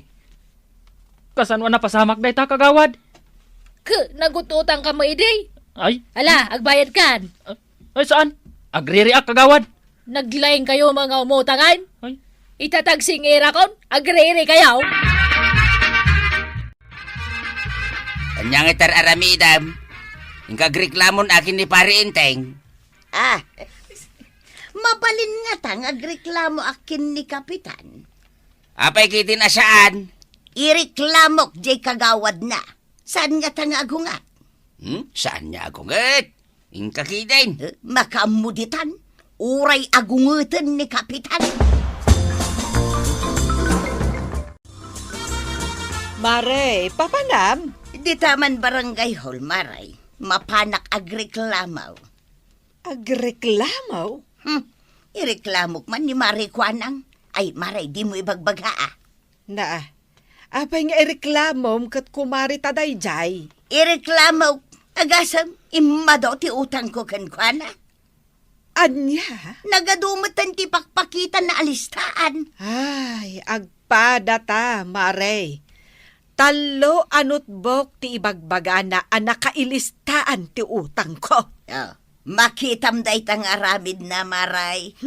Kasanwa na pasamak day ta, kagawad. Nagututang ka mo iday. Ay, Ala, agbayad kan. ay saan? Agre-react, kagawad. Naglaing kayo mga umutangan. Ay, Itatagsingira kon, agrere kayaw. Kanyang itar aramidam. Yung kagreklamon akin ni pari inteng. Mabalin nga tang agreklamo akin ni Kapitan. Apay kitin asaan? Ireklamok jay kagawad na. Saan nga tang agungat? Saan niya agungat? Yung kakiden. Makamuditan. Uray agungutan ni Kapitan. Mare, papanam. Di taman barangay hall, Maray. Mapanak agreklamaw. Agreklamaw? Ireklamok man ni Marikwanang. Ay, Maray, di mo ibagbaga Na, apay nga ireklamom kat kumari taday jay. Ireklamaw, agasam, imado ti utang ko kankwana. Anya? Nagadumatan ti pakpakitan na alistaan. Ay, agpadata, Mare. Talo anot bok ti ibagbaga na anakailistaan ti utang ko. Makitam day tang aramid na, Maray.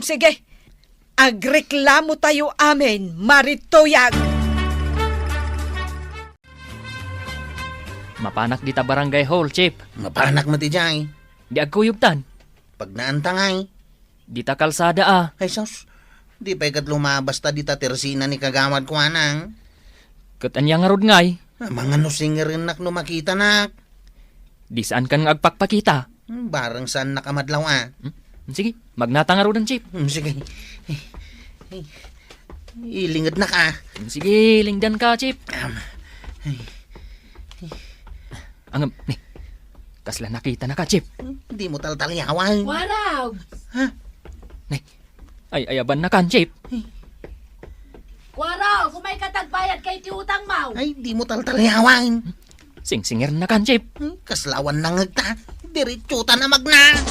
Sige, agreklamo tayo amin, Maritoyag. mapanak di ta barangay hall, Chip. Mapanak mo ti jay. Di agkuyugtan. Pag naantangay. Di ta kalsada Ay, saus. Di pa'y kat lumabas ta di ta tersina ni kagawad ko anang. Kat anya nga rod ngay. Mga nusingerin nak no makita nak. Di saan kan nga agpakpakita. Barang saan nakamadlaw Sige, magnata nga rod ang Chip. Sige. Ilingad na ka. Sige, lingdan ka, Chip. Ang, ni, kasla nakita na ka, Chip. Di mo taltalyawan. Waraw! Ay, ayaban na ka, Chip. Waraw! Kung may katagbayad kay ti utang mau. Ay, di mo taltalyawan. Sing-singer na ka, Chip. Kaslawan na ngagta. Diretsuta na magna.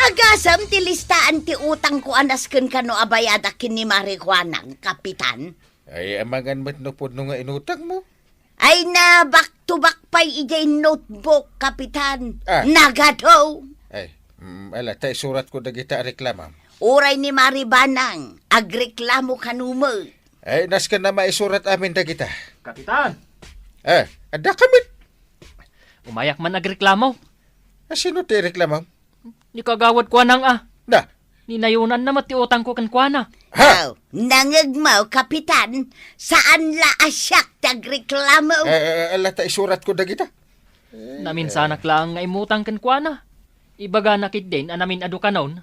Agasam ti listaan ti utang ko anasken kano abayada kini marihuanang, kapitan. Ay, amangan mo't no po nga inutang mo. Ay na back to back pa'y ijay notebook, kapitan. Ah. Nagadaw. Ay, ala, tay surat ko dagita reklama. Uray ni Maribanang, agreklamo kanumo. Ay, naskan na maisurat amin dagita. Kapitan! Ada kamit. Umayak man nagreklamo. Sino ti reklama? Ni kagawad ko nang Na, Ninayunan na mati utang ko kan kuana. ha? Oh, nangagmaw, kapitan. Saan la asyak tagreklamo? Ala, tay surat ko dagita. Naminsanak lang nga imutang kan kuana. Ibaga nakit din anamin adu kanon.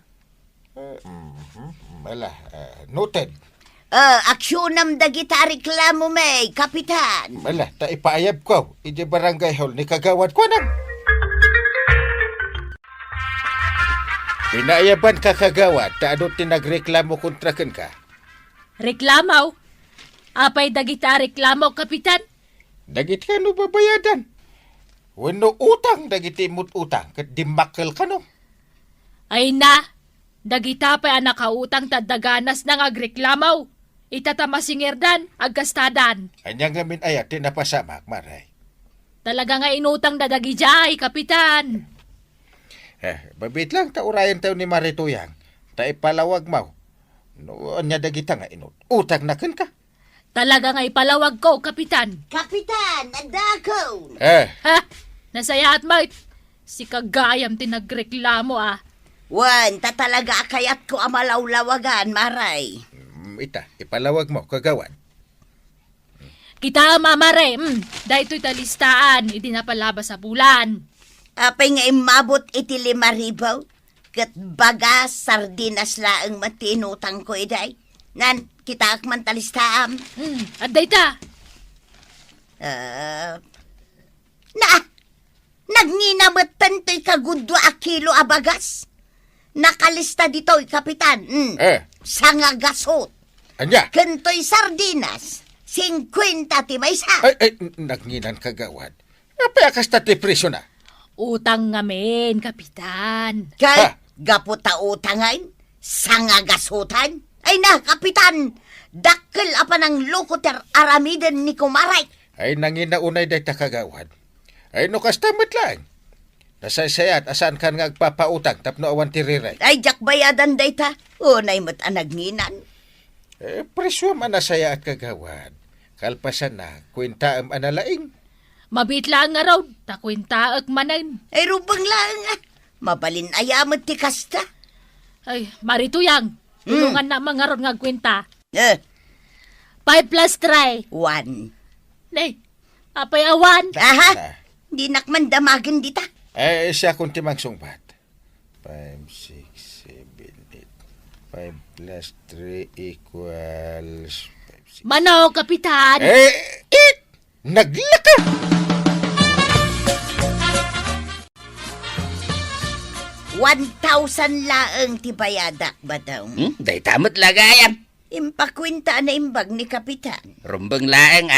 Ala, noted. Aksyonam dagita reklamo may, kapitan. Ala, ta ipaayab ko. Ije barangay hall ni kagawad ko nang. Pinaayaban ka kagawad, taadot tinagreklamo kontraken ka. Reklamaw? Apay dagita reklamo, kapitan? Dagit ka no babayadan. Wano utang, dagiti mo't utang, kat dimakkel ka no. Ay na, dagita pa anak utang tadaganas ng agreklamaw. Itatamasingirdan, agkastadan. Anyang gamin ayat, tinapasamak, maray. Talaga nga inutang dadagi jay, kapitan. Babit lang, taurayan tayo ni Marituyang. Ta ipalawag mo. No, anya dagita nga inut. Utang na kan ka. Talaga nga ipalawag ko, kapitan. Kapitan, andako. Ha? Nasaya at mait. Si kagayam tinagreklamo Wan, ta talaga akayat ko amalawlawagan, maray. Ita, ipalawag mo, kagawad. Kita mamare, dahil talistaan, idinapalaba sa bulan. Apay nga imabot iti 5,000. Kat baga sardinas laang matinutang ko iday. Nan, kita akman talistaam. At dayta, Nagninamatan to'y kagudwa a kilo abagas. Nakalista dito'y, kapitan. Sanga gasot. Anya? Kanto'y sardinas. 50 ti maysa. Ay, nagnginan kagawad. Apay akas tati presyo na. utang ngamin, kapitan. Kay, gaputa utangain. Sanga gasutan. Ay na, kapitan. Dakkel apa ng lokoter aramiden ni kumaray. Ay nanginaunay day takagawad. Ay no kastamat lang. Nasaysayat asan kan nga agpapautang tapno awan tiriray. Ay, jak bayadan day ta. Unay mo't anagninan. Presyo man nasaya at kagawad. Kalpasan na, kwentaam analaing. Mabitla nga raw, takwinta ak manan. Ay, rubang lang. Mabalin ayamot ti kasta. Ay, marituyang. Tulungan na mga ron nga kwenta. 5 plus 3. 1. Nay, apay awan. Aha, di nakman damagan dita. Siya kung timang sungbat. 5, 6, 7, 8. 5 plus 3 equals... 5, 6. Manaw, kapitan. Naglaka! $1,000 laang ti bayadak ba daw? Day tamot lagayam. Impakwinta na imbag ni kapitan. Rumbang laeng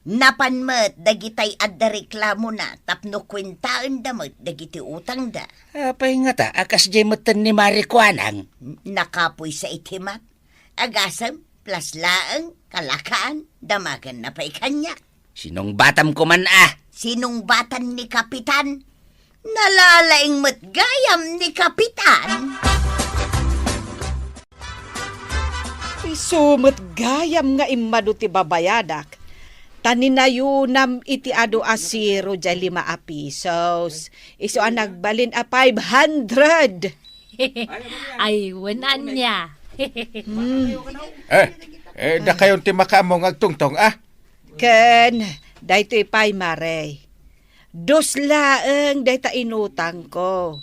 Napanmet dagitay adda reklamo na tapno kwintaan damat dagiti utang da. Apay nga ta, akas jay matan ni Marikwanang. Nakapoy sa itimat. Agasam plus laang kalakaan damagan na pa'y kanya. Sinong batam ko man Sinong batan ni kapitan? Nalalaing matgayam ni kapitan. Isumot gayam nga imado ti babayadak. Taninayunam iti ado asiro dyan 5 pesos. Iso ang nagbalin 500. Ay, wanan niya. Da kayon ti makamong agtungtong, Ken, dahito ipay mare. 2 laeng dahita inutang ko.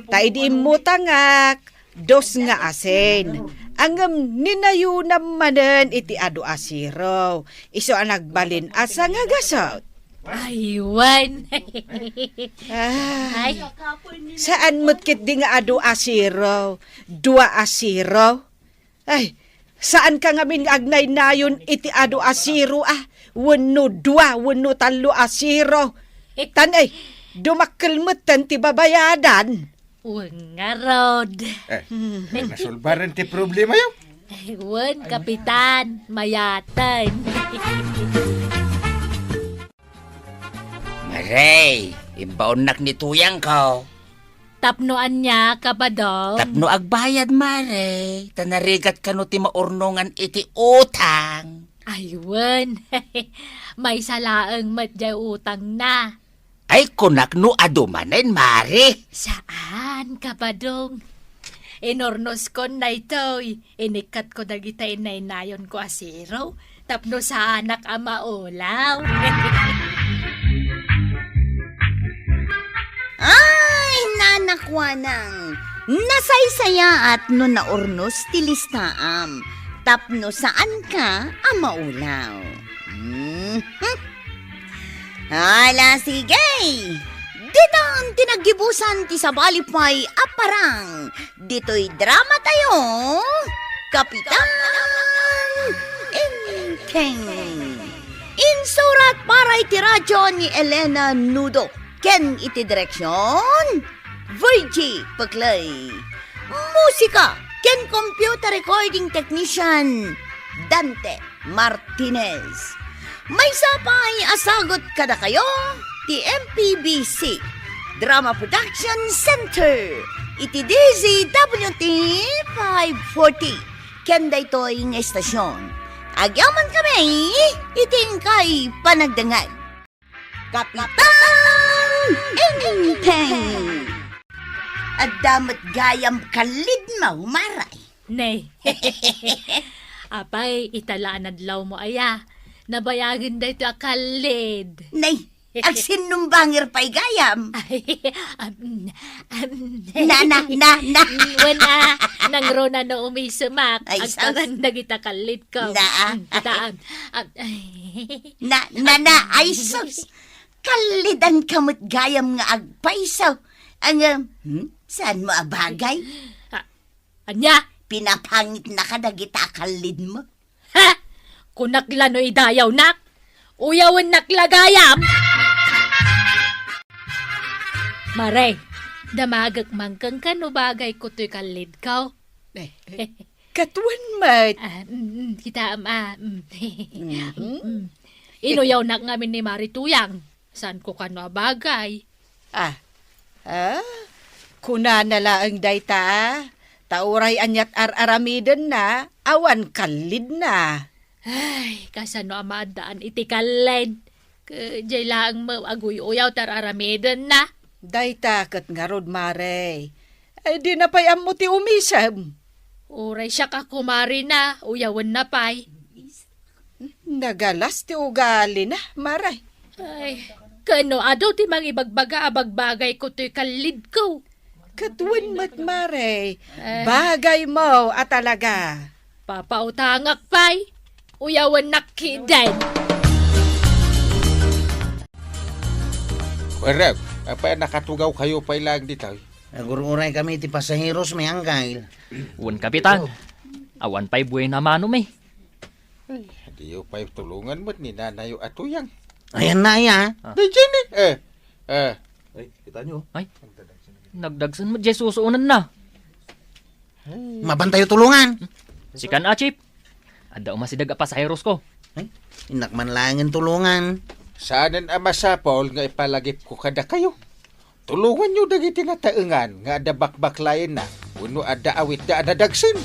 Ta idi imutangak, 2 nga asin. Angam ninayunam manen iti adu asiro. Iso ang nagbalin asa nga gasot. Aywan. Ay, Ay, saan mo't di nga adu asiro? 2 asiro? Ay, saan ka ngamin agnay nayon iti adu asiro Wano 2, wano 3 asiro. Tanay, dumakalmutan ti babayadan. nga rod. Nasulbaran ti problema yun. Aywan, kapitan. Mayatan. Maray, imbaunak ni tuyang ko. Tapnoan niya, kabadong. Tapno agbayad, Maray. Tanarigat ka no ti maurnongan iti utang. Aywan. May salaang matjay utang na. Ay, kunak no adumanin, Mari. Saan, kabadong? Inornos ko na ito'y. Inikat ko dagita inay-nayon ko asiro. Tapno sa anak ama ulaw. Ay, nanakwanang. Nasaysaya at no naurnos ti listaam. Tapno saan ka amaulaw. Hala, sige. Dito ang tinagibusan ti sabalipay aparang. Dito'y drama tayo. Kapitan Inteng. Insurat para iti radyo ni Elena Nudo. Ken iti direksyon Virgie Paglay. Musika ken computer recording technician Dante Martinez. May sapay asagot kada kayo ti MPBC Drama Production Center iti DZWT 540 ken daytoy nga estasyon. Agyaman kami iting kay panagdangag. Kapitan Inteng. At damat gayam kalid mo, Maray. Nay. Apay, italaan adlaw mo aya. Nabayagin da ito akalid. Nay, ag sinumbangir pa'y gayam. Ay, Na. Wala, nang rona na umisumak. Ay, Agtaran na kita kalid ko. Taan. Ay sus. Kalidan kamot gayam nga agpaisaw. Saan mo abagay? Anya? Pinapangit na ka dagita kalid mo. Ha? Kunakla no idayaw nak. Uyawan naklagayam. Maray, damagak mangkang ka no bagay ko to'y kalid ka. Katuan mat. Kita Inuyaw nak ngamin ni Marituyang. Saan ko kano bagay? Kuna na laang dayta. Tauray anyat aramiden na, awan kalid na. Ay, kasano amadaan iti kalid. Kajay lang mo aguy uyaw tar aramiden na. Dayta kat nga rod, Mare. Ay di na pa'y mo ti umisam. Uray siya ka kumari na, uyawan na pa'y. Nagalas ti ugali na, Mare. Ay, kano ado ti mang ibagbaga abagbagay ko to'y kalid ko. Katuan mat, Mare. Bagay mo at talaga. Papautangak pa'y. Uyawan nakidan. Kwarag, apa nakatugaw kayo pa ilang dito? Agururay kami ti pasaheros may anggail. Wan kapitan. Awan pa'y buhay na mano may. Diyo pa'y tulungan mo't ni nanayo atuyang. Ayan na ya. Diyan Ay, nagdagsan mo dyan susuunan na. Mabantayo tulungan. Sikan Achip. Ada umasidag a pasaheros ko. Ay, inakman langin tulungan. Saanan ang masapol nga ipalagip ko kada kayo. Tulungan nyo dagiti nga taengan nga ada bakbaklayan na. Uno ada awit da nadagsin.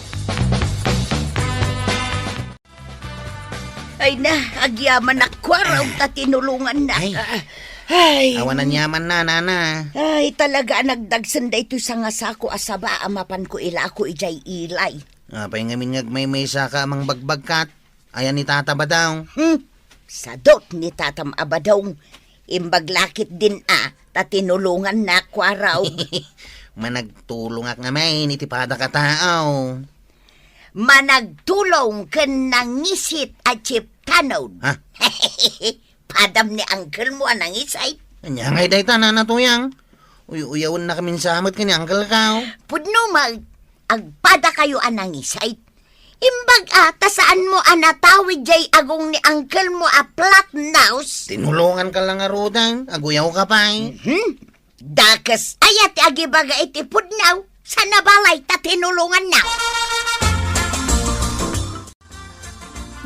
Ay na, agyaman na kwaraw ta tinulungan na. Ay, awan na nyaman na, nana. Ay, talaga nagdagsan da ito sa nga sako asaba amapan ko ila ko ijay ilay. Apay ngamin ngag may saka amang bagbagkat. Ayan ni tata ba daw? Sadot ni tatam abadong. Imbaglakit din ta tinulungan na kwaraw. Managtulong ak nga may nitipada ka tao. managtulong ken nangisit at chiptanod. Ha? Padam ni uncle mo ang nangisay. Anya ngay dayta nanatuyang. Uyawon na kami samot kini Uncle Kao. Pudno agpada kayo ang nangisay. Imbag saan mo anatawid jay agong ni uncle mo a flat nose? Tinulungan ka lang arudan. Aguyaw ka pa eh. Dakas ayat agibaga iti pudnaw. Sa nabalay ta tinulungan na.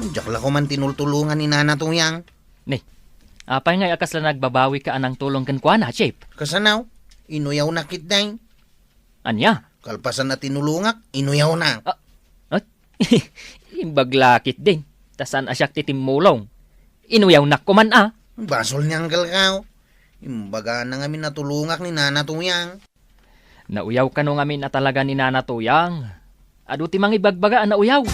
Diyak la ko man tinultulungan ni nanatuyang. Ni, apay nga akas la nagbabawi ka anang tulong kan kuana, Chip. Kasanaw, inuyaw na kitday. Anya? Kalpasan na tinulungak, inuyaw na. Imbaglakit din. Tasan asyak titimulong. Inuyaw na kuman Basol ni Uncle Kao. Imbaga na ngamin natulungak ni nanatuyang. Nauyaw ka no ngamin na talaga ni nanatuyang. Adu timang ibagbaga ang nauyaw.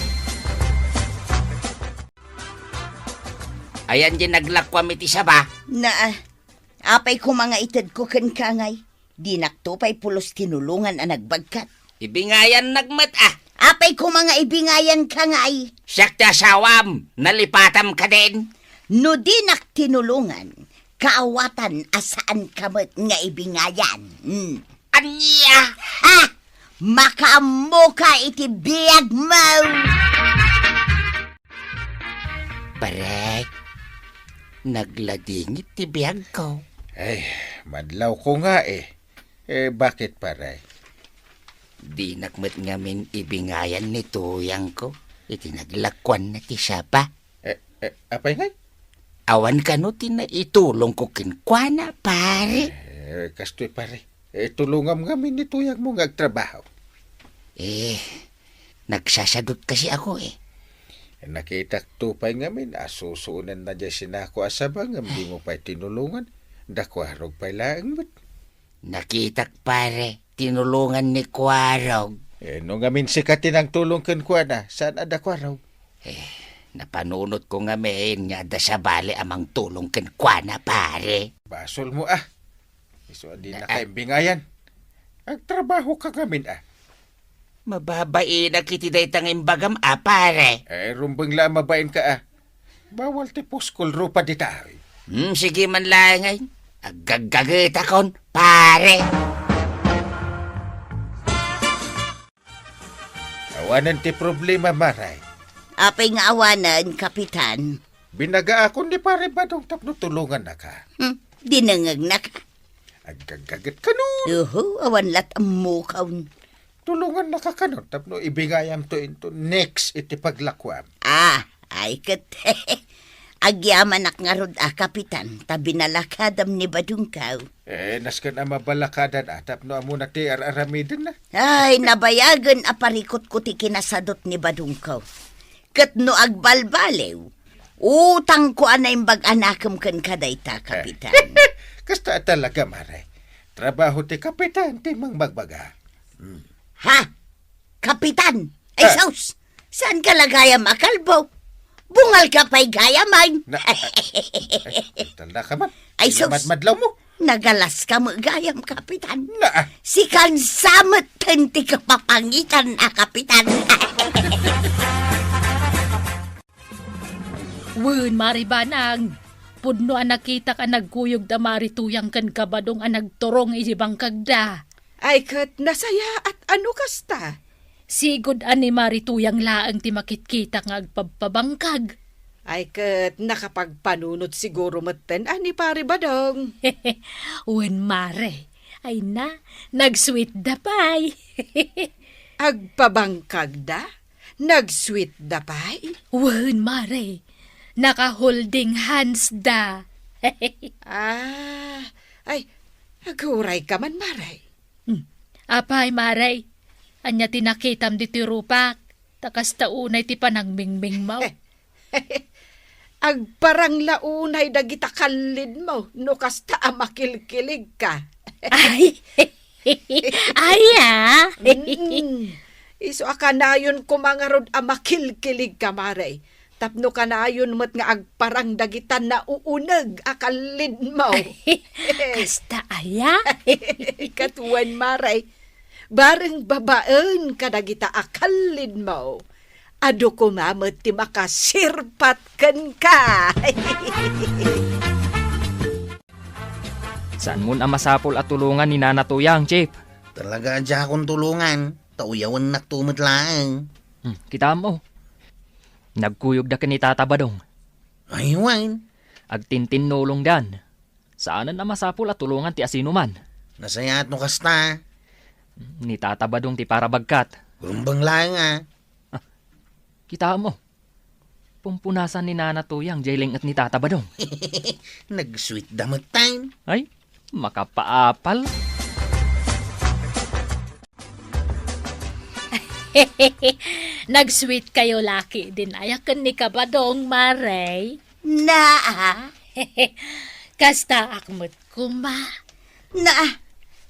Ayan din naglakwam iti siya ba? Na, apay ko mga itad ko kan kangay. Di naktupay pulos tinulungan ang nagbagkat. Ibingayan nagmat Apay ko mga ibingayan kangay. Siyak ta sawam, nalipatam ka din. No di naktinulungan, kaawatan asaan kamot nga ibingayan. Anya! Ha! Makaamo ka iti biyag mo! Pare, nagladingit ti biyag ko. Ay, madlaw ko nga eh. Bakit paray? Di nakmat ngamin ibingayan ni tuyang ko. Iti naglakwan na ti siya pa. Apay ngay? Awan ka no itulong ko kinkwana, pare. Kastoy pare. Tulungam kami ni tuyang mo ngagtrabaho. Nagsasadot kasi ako eh. Nakita tupay ngamin, asusunan na dyan sinako asabang, di mo pa'y tinulungan. Dakwarog pa'y laang mo't. Nakitak pare, tinulungan ni Kwarog. Nung ngamin sikatin ang tulong kan kuwa na, saan adakwarog? Napanunot ko ngamin nga da sa bali amang tulong ken Kwana, pare. Basol mo Iso di na kaimbingayan. Ang trabaho ka ngamin Mababain na kiti daytang imbagam, pare. Rumbang la mabain ka Bawal ti puskol rupa di tayo. Sige man lang ay. Agagagat akon, pare. Awanan ti problema maray. Apay nga awanan, kapitan. Binaga akon di pare badong tapno tulungan na ka. Dinangag na ka. Agagagat ka nun. Awan lat ang mukaw. Tulungan na ka kanon tapno ibigayam to into next iti paglakwam. Ay kat. Agyaman ak nga rod kapitan. Tabi na lakadam ni Badungkaw. Naskan mabalakadan tapno amo na ti aramidin na. Ay, nabayagan aparikot ko ti kinasadot ni Badungkaw. Kat no agbalbalew. Utang ko anay bag-anakam kan kadayta, kapitan. Kasta talaga, maray. Trabaho ti kapitan, ti mang magbaga. Ha? Kapitan? Ay, saus! Saan ka lagayam akalbo? Bungal ka pa'y gayamay. Tala ka man. Ay, saus! Madlaw mo. Nagalas ka mo gayam, kapitan. Na. Si kansamat ti kapapangitan, kapitan. Wen, maribanang. Pudno ang nakita ka nagkuyog da marituyang kan kabadong ang nagturong isibang kagda. Ay kat nasaya at ano kasta? Sigod ani marituyang laang ti makitkita nga agpabpabangkag. Ay kat nakapagpanunot siguro maten ani pare badong. Wen, mare. Ay na, nag-sweet da pay. Agpabangkag da? Nag-sweet da pa'y? Wen, mare. Naka-holding hands da. Ay, aguray ka man, maray. Apay, maray. Anya tinakitam di ti rupak. Takas taunay ti panangmingming mo. Agparang launay dagita kalid mo, no kasta amakilkilig ka. Ay! Aya! Iso akanayon ko mga rod amakilkilig ka, maray. Tapno kanayon mo't nga agparang dagitan na uunag akalid mo. Kasta aya? Katuan, maray. Bareng babaen kadagita akalid mo. ado ko mamot ti makasirpat ken ka. Saan mo na masapol at tulungan ni Nana Tuyang, Chip? Talaga adya akong tulungan. Tauyawan naktumot lang. Kita mo. Nagkuyog da ka ni Tata Badong. Aywan. Agtintin nulong dan. Saan na masapol at tulungan ti asino man? Nasayat no kasta. Ni Tata Badong ti para bagkat. Gurumbang lang Kita mo. Pumpunasan ni Nana Tuyang, Jailing at ni Tata Badong. Nag-sweet damot time. Ay, makapaapal. Nag-sweet kayo laki din ayakan ni Kabadong, Maray. Na, Kasta akmot kuma. na,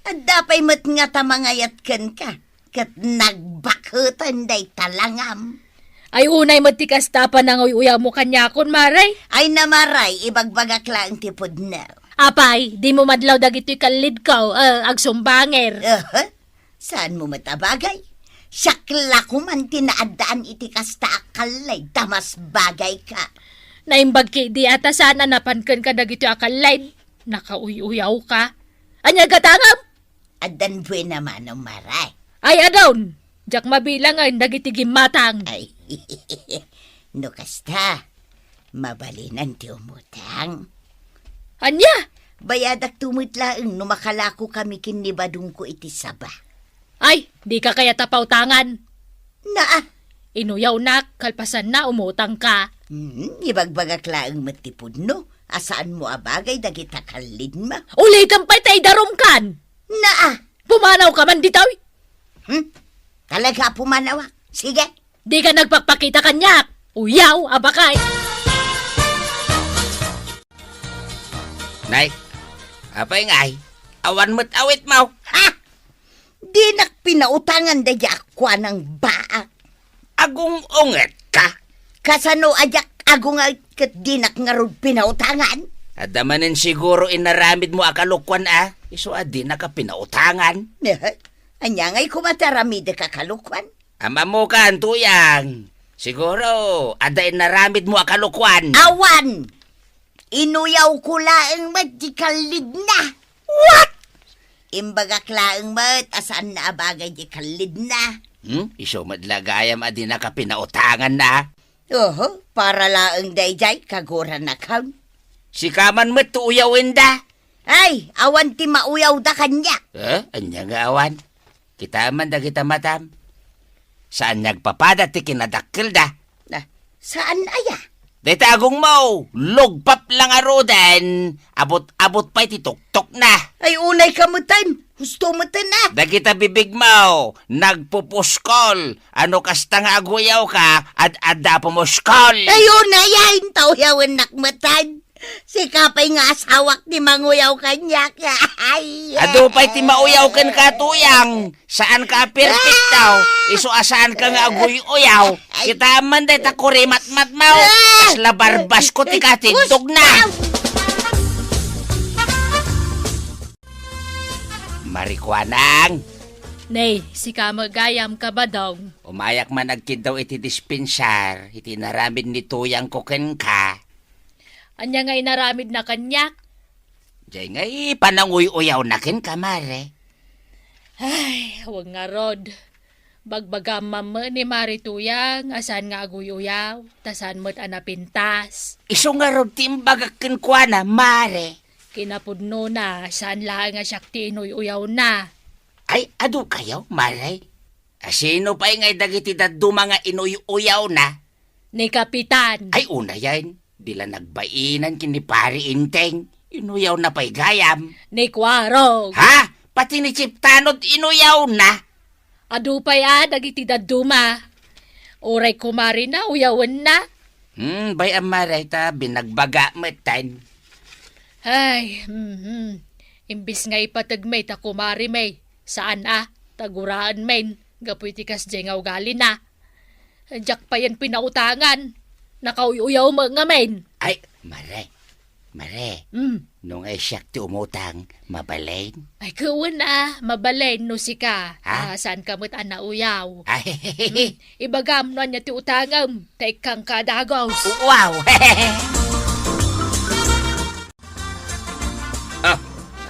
dapay mat nga tamangayat ken ka. Kat nagbakutan day talangam. Ay unay mo ti kasta pa nang uya mo kanyakon, Maray. Ay namaray, ibagbagak lang tipod na. Apay, di mo madlaw dagito'y kalid ka, agsumbanger. Saan mo matabagay? Sakla ko man tinaadaan iti kasta akalay, tamas bagay ka. Naimbag ki di ata sana napankan ka dagito'y akalay. Nakauyaw ka. Anya gatangam? Adan buwan naman ang maray. Ay adon, jak mabilang ay dagitigim matang. Ay, no kasta, mabalinan ti umutang. Anya? Bayadak tumutlaeng no makalako kami kinibadong ko iti saba. Ay, di ka kaya tapaw tangan. Na, Inuyaw na, kalpasan na, umutang ka. ibagbagak laeng matipod no. Asaan mo abagay dagita kalid ma? Ulitan pa'y tay darom kan. Na, Pumanaw ka man ditaw. talaga pumanawak. Sige. Di ka nagpapakita kanyak. Uyaw, abakay. Nay, apay ngay, awan mo't awit mo. Ha? Di nakpinautangan da yakwa ng baak. Agong unget ka. Kasano ajak agong kat di nakngarod pinautangan? Adamanin siguro inaramid mo akalukwan Iso adi nakapinautangan. Anya ngay kumatarami de kakalukwan. Ama mo ka, Tuyang. Siguro, ada inaramid mo akalukwan. Awan! Inuyaw ko laeng mat di kalid na. What? Imbagak laeng mat asaan na abagay di kalid na. Iso madlagayam adi nakapinautangan na. Oho, para laeng dayjay kaguran na kaun. Si kaman mo tuyawin da. Ay, awan ti mauyaw da kanya. Anya nga awan. Kita man da kita matam. Saan nagpapada ti kinadakil da? Saan aya? Dita agong mo, lugpap lang arodan. Abot-abot pa'y tituktok na. Ay, unay kamutan. Gusto mo na. Dagita bibig mo, nagpupuskol. Ano kasta nga aguyaw ka, ad-ada pumuskol. Ayun na yan, tawyawan nakmatan. Si kapay nga asawak ni manguyaw kanya. Ay, Ado pa'y ti mauyaw kan katuyang. Saan ka perfect daw? Iso asaan ka nga aguy-uyaw. Kita man day ta kurimat-mat mo. Kasla barbas ko ti katindog na. Marikwanang. Nay, si kamagayam ka ba daw? Umayak man agkid daw iti dispensar. Iti naramid ni tuyang ko ken ka. Anya nga inaramid na kanyak? Diyay nga pananguy-uyaw na ken kamare. Ay, wag nga rod. Bagbagam mama ni Marituyang, asan nga aguyaw, tasan mo't anapintas. Iso nga rod timbagak ken kuana, mare. Kinapudno na, saan lang nga siyak tinuyaw na. Ay, ado kayo, mare. Asino pa ngay dagiti daddo mga inuy-uyaw na? Ni Kapitan. Ay, una yan. Dila nagbainan kini pari inteng. Inuyaw na pa'y gayam. Ni Kwarog. Ha? Pati ni Chiptanod inuyaw na. Adupay dagiti daduma. Oray kumari na, uyawan na. Bay amaray ta, binagbaga metan. Ay, imbis nga ipatagmay ta kumari may. Saan taguraan men. Gapuitikas jengaw gali na. Diyak pa yan pinautangan. Nakauyaw mo nga men. Ay, maray. Mare, Hmm. nung ay siyak ti umutang, mabalain. Ay, kuwan mabalay no si ka. Ha? Saan ka mo't uyaw? Ay, Ibagam no niya ti utangam, kang kadagaw. wow! Oh,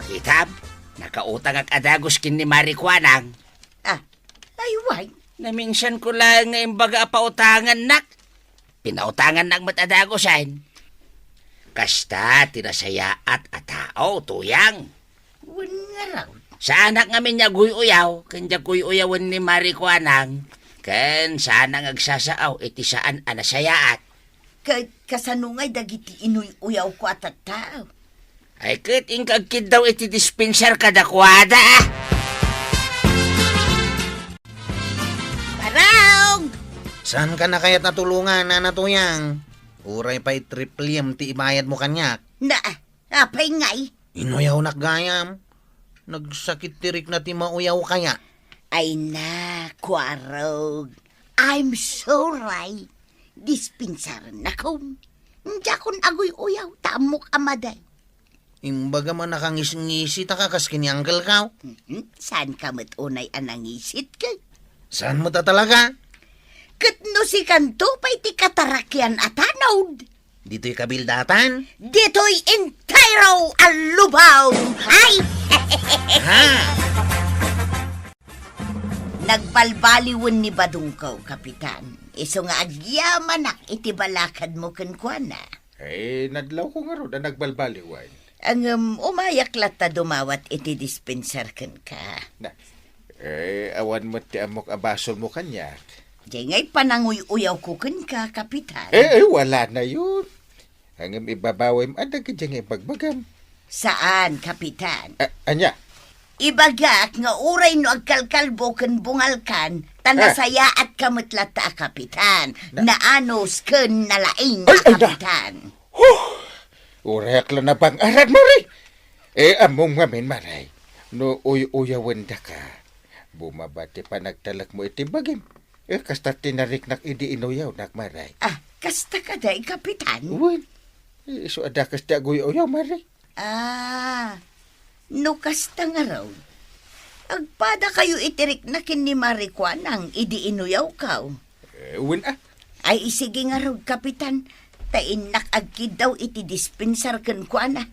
nakita? Nakautang ag adagos kin ni Marikwanang. Ay, why? Naminsan ko lang nga imbaga pautangan nak. Pinautangan nak matadagosan. Kasta, tinasaya at atao, tuyang. Wan nga raw. Sa anak ngamin niya guy-uyaw, kanya guy-uyawan ni Marikwanang, kan saan ang agsasaaw, iti saan anasayaat. Kasanungay dagiti inuy-uyaw ko at tao. Ay kat ingkagkid daw iti dispenser kadakwada. Parang! Saan ka na kaya't natulungan, nanatuyang? Uray pa'y triplium ti ibayad mo kanyak. Apay ngay. Inuyaw nakgayam. Nagsakit tirik na ti mauyaw kaya. Ay na, Kwarog. I'm sorry. Dispensar na ko. Diya kon agoy uyaw, tamok amaday. Imbaga man nakangis-ngisi ta kakas kinyanggal ka. Saan ka mo't unay anangisit ka? Saan mo ta talaga? Katno si kanto pa'y ti katarakyan at anod. Dito'y kabildatan. Dito'y entero alubaw. Ay! Ha? Nagbalbaliwan ni Badungkaw, Kapitan. Iso nga agyaman ak iti balakad mo kankwana. Ay, nadlaw ko nga ron na nagbalbaliwan. Ang umayak lata dumawat iti dispenser kan ka. Awan mo ti amok abason mo kanyak. Di nga'y pananguy-uyaw ko kan ka, Kapitan. Wala na yun. Hanggang ibabaway mo, adag ka dyan ibagbagam. Saan, Kapitan? Anya? Ibagak nga uray no agkalkalbo kan bungalkan, tanasaya at kamutlata, Kapitan. Naanos kan nalaing, Kapitan. Urayak lang na bang arad, Maray? Among ngamin, Maray. No uyawan da ka. Bumabati pa nagtalak mo iti bagim. Kasta tinarik nak idi inuyaw nak, Maray. Kasta ka day, Kapitan? Uwan. So ada kasta uyaw, Maray. No kasta nga raw. Agpada kayo itirik na kin ni Marikwanang idi inuyaw ka. Uwan Ay isige nga raw, Kapitan. Tainak agkid daw iti dispensar kan kuana.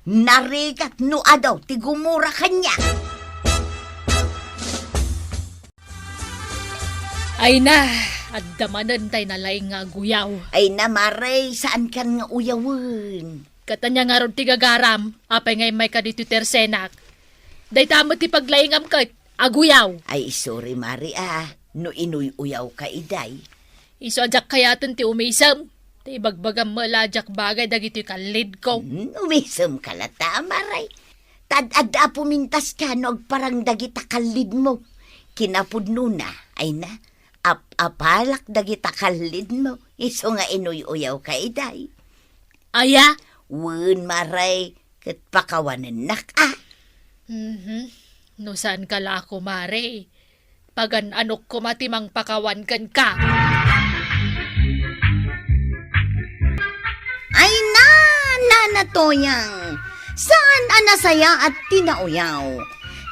Narigat no adaw ti gumura kanya. Ay na, at damanan tayo nalaing nga guyaw. Ay namaray, saan kan nga uyawin? Katanya nga ron ti gagaram, apay ngay may kadito tersenak. Day tamo ti paglaingam kat, aguyaw. Ay sorry Mari no inuy-uyaw ka iday. Iso ajak kayatan ti umisam. Ti bagbagam malajak bagay dagito kalid ko. Umisam ka lata, Maray. Tad-ada pumintas ka no parang dagita kalid mo. Kinapudno na, ay na. Apalak dagita kalid mo. Iso nga inuy-uyaw ka iday. Aya? Wun, Maray. Kat pakawanan nak No saan ka la ako, Mare? Pagan anok ko matimang pakawan kan ka. Ay na, nanatoyang. Saan anasaya at tinauyaw?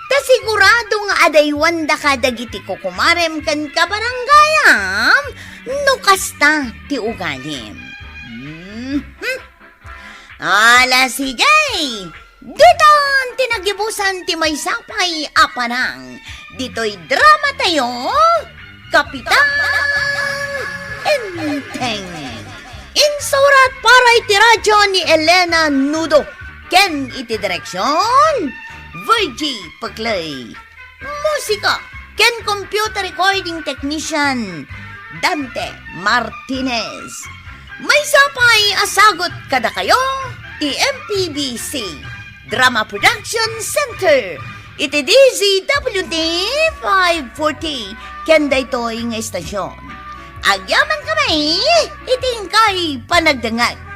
Ta sigurado nga aday wanda ka dagiti ko kumarem kan kabaranggayam. No kasta ti ugalim. Ala sige. Diton tinagibusan ti may sapay apanang. Dito'y drama tayo. Kapitan Enteng. Insurat para iti radyo ni Elena Nudo. Ken iti direksyon, Virgie Paglay. Musika, ken computer recording technician, Dante Martinez. May sapay asagot kada kayo, ti MPBC, Drama Production Center. Iti DZWD 540, ken daytoy nga estasyon. Agyaman kami, itingkay panagdangat.